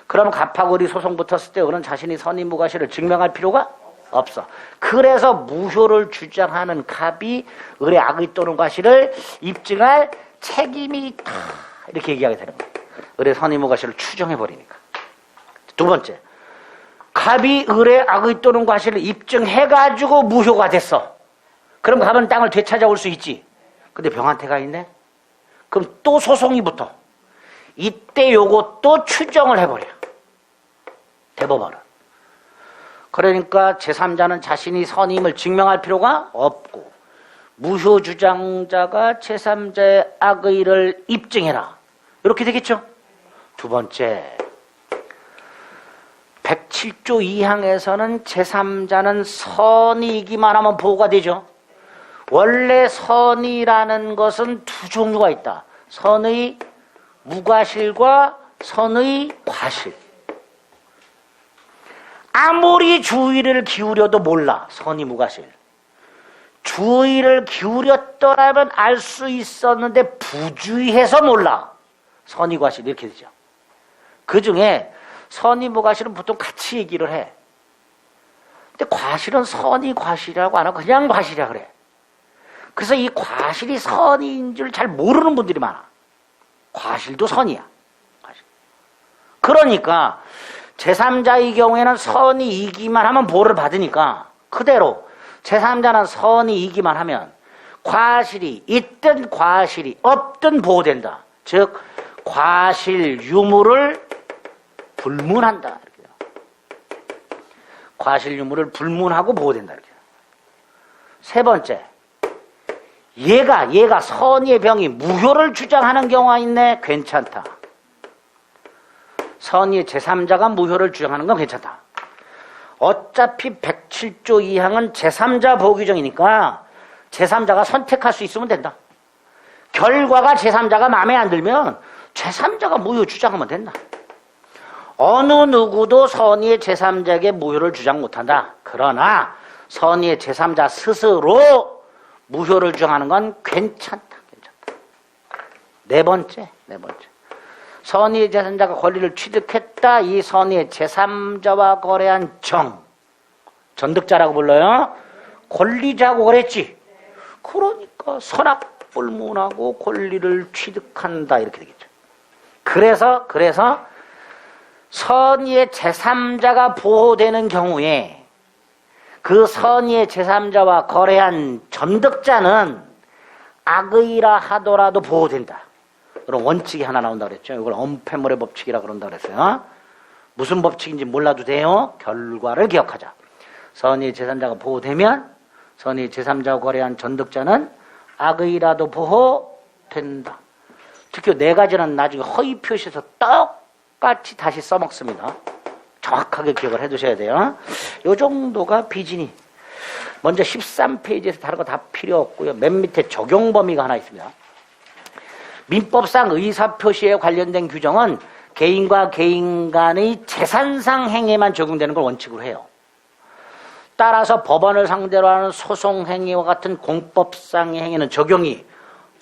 그럼 갑하고 을이 소송 붙었을 때 을은 자신이 선의 무과실을 증명할 필요가 없어. 그래서 무효를 주장하는 갑이 을의 악의 또는 과실을 입증할 책임이 있다. 이렇게 얘기하게 되는 거예요. 을의 선의 무과실을 추정해버리니까. 두 번째, 갑이 을의 악의 또는 과실을 입증해가지고 무효가 됐어. 그럼 갑은 땅을 되찾아올 수 있지. 근데 병한테가 있네? 그럼 또 소송이 붙어. 이때 요것도 추정을 해버려. 대법원은. 그러니까 제3자는 자신이 선임을 증명할 필요가 없고 무효 주장자가 제3자의 악의를 입증해라. 이렇게 되겠죠? 두 번째, 107조 2항에서는 제3자는 선이기만 하면 보호가 되죠. 원래 선이라는 것은 두 종류가 있다. 선의 무과실과 선의 과실. 아무리 주의를 기울여도 몰라. 선의 무과실. 주의를 기울였더라면 알 수 있었는데 부주의해서 몰라. 선의 과실 이렇게 되죠. 그중에 선의 무과실은 보통 같이 얘기를 해. 근데 과실은 선의 과실이라고 안 하고 그냥 과실이라 그래. 그래서 이 과실이 선인 줄 잘 모르는 분들이 많아. 과실도 선이야. 과실. 그러니까 제3자의 경우에는 선이 이기만 하면 보호를 받으니까 그대로 제3자는 선이 이기만 하면 과실이 있든 과실이 없든 보호된다. 즉 과실 유무를 불문한다. 이렇게. 과실 유무를 불문하고 보호된다. 이렇게. 세 번째, 얘가 선의의 병이 무효를 주장하는 경우가 있네. 괜찮다. 선의의 제3자가 무효를 주장하는 건 괜찮다. 어차피 107조 2항은 제3자 보호 규정이니까 제3자가 선택할 수 있으면 된다. 결과가 제3자가 마음에 안 들면 제3자가 무효 주장하면 된다. 어느 누구도 선의의 제3자에게 무효를 주장 못한다. 그러나 선의의 제3자 스스로 무효를 주장하는 건 괜찮다. 네 번째. 선의의 제3자가 권리를 취득했다. 이 선의의 제3자와 거래한 전득자라고 불러요. 권리자고 그랬지. 그러니까 선악불문하고 권리를 취득한다. 이렇게 되겠죠. 그래서 선의의 제3자가 보호되는 경우에 그 선의의 제3자와 거래한 전득자는 악의라 하더라도 보호된다. 그런 원칙이 하나 나온다 그랬죠. 이걸 엄폐물의 법칙이라 그런다 그랬어요. 무슨 법칙인지 몰라도 돼요. 결과를 기억하자. 선의의 제3자가 보호되면 선의의 제3자와 거래한 전득자는 악의라도 보호된다. 특히 네 가지는 나중에 허위 표시에서 똑같이 다시 써먹습니다. 정확하게 기억을 해두셔야 돼요. 요 정도가 비진이. 먼저 13페이지에서 다른 거 다 필요 없고요. 맨 밑에 적용 범위가 하나 있습니다. 민법상 의사표시에 관련된 규정은 개인과 개인 간의 재산상 행위에만 적용되는 걸 원칙으로 해요. 따라서 법원을 상대로 하는 소송행위와 같은 공법상의 행위는 적용이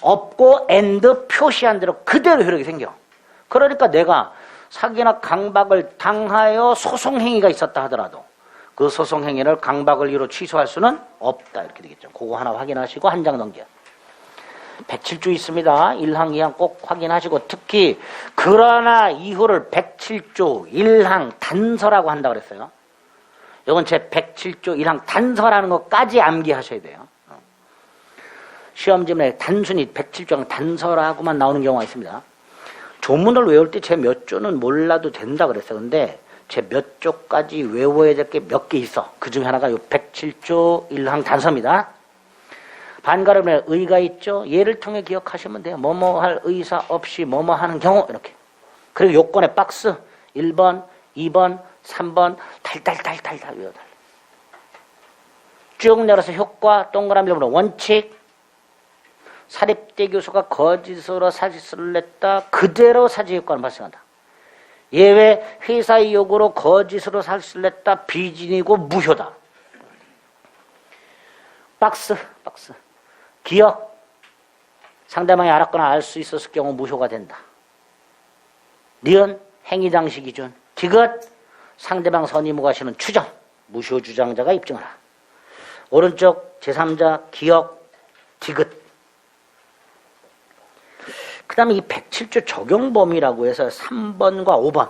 없고 앤드 표시한 대로 그대로 효력이 생겨. 그러니까 내가 사기나 강박을 당하여 소송행위가 있었다 하더라도 그 소송행위를 강박을 이유로 취소할 수는 없다. 이렇게 되겠죠. 그거 하나 확인하시고 한 장 넘겨. 107조 있습니다. 1항, 2항 꼭 확인하시고 특히 그러나 이후를 107조 1항 단서라고 한다 그랬어요. 이건 제 107조 1항 단서라는 것까지 암기하셔야 돼요. 시험지문에 단순히 107조 단서라고만 나오는 경우가 있습니다. 조문을 외울 때 제 몇 조는 몰라도 된다 그랬어요. 근데 제 몇 조까지 외워야 될 게 몇 개 있어. 그 중에 하나가 요 107조 1항 단서입니다. 반가름에 의가 있죠. 얘를 통해 기억하시면 돼요. 뭐뭐 할 의사 없이 뭐뭐 하는 경우 이렇게. 그리고 요건의 박스 1번, 2번, 3번 달달달달달 외워달라. 쭉 내려서 효과 동그라미 으로 원칙. 사립대 교수가 거짓으로 사직서를 냈다. 그대로 사직효과는 발생한다. 예외 회사의 요구로 거짓으로 사직서를 냈다. 비진이고 무효다. 박스. 기억. 상대방이 알았거나 알 수 있었을 경우 무효가 된다. 니은 행위 당시 기준. 디귿 상대방 선의무과시는 추정. 무효 주장자가 입증하라. 오른쪽 제3자 기억 디귿. 그 다음에 이 107조 적용 범위라고 해서 3번과 5번.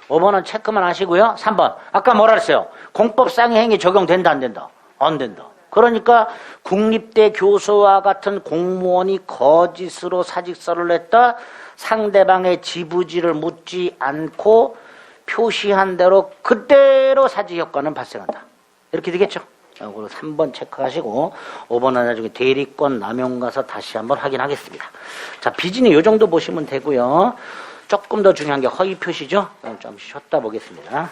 5번은 체크만 하시고요. 3번. 아까 뭐라 그랬어요? 공법상의 행위 적용된다, 안 된다? 안 된다. 그러니까 국립대 교수와 같은 공무원이 거짓으로 사직서를 냈다. 상대방의 지부지를 묻지 않고 표시한 대로 그대로 사직효과는 발생한다. 이렇게 되겠죠? 그리고 3번 체크하시고 5번은 나중에 대리권 남용 가서 다시 한번 확인하겠습니다. 자, 비진이 요 정도 보시면 되고요. 조금 더 중요한 게 허위 표시죠? 좀 쉬었다 보겠습니다.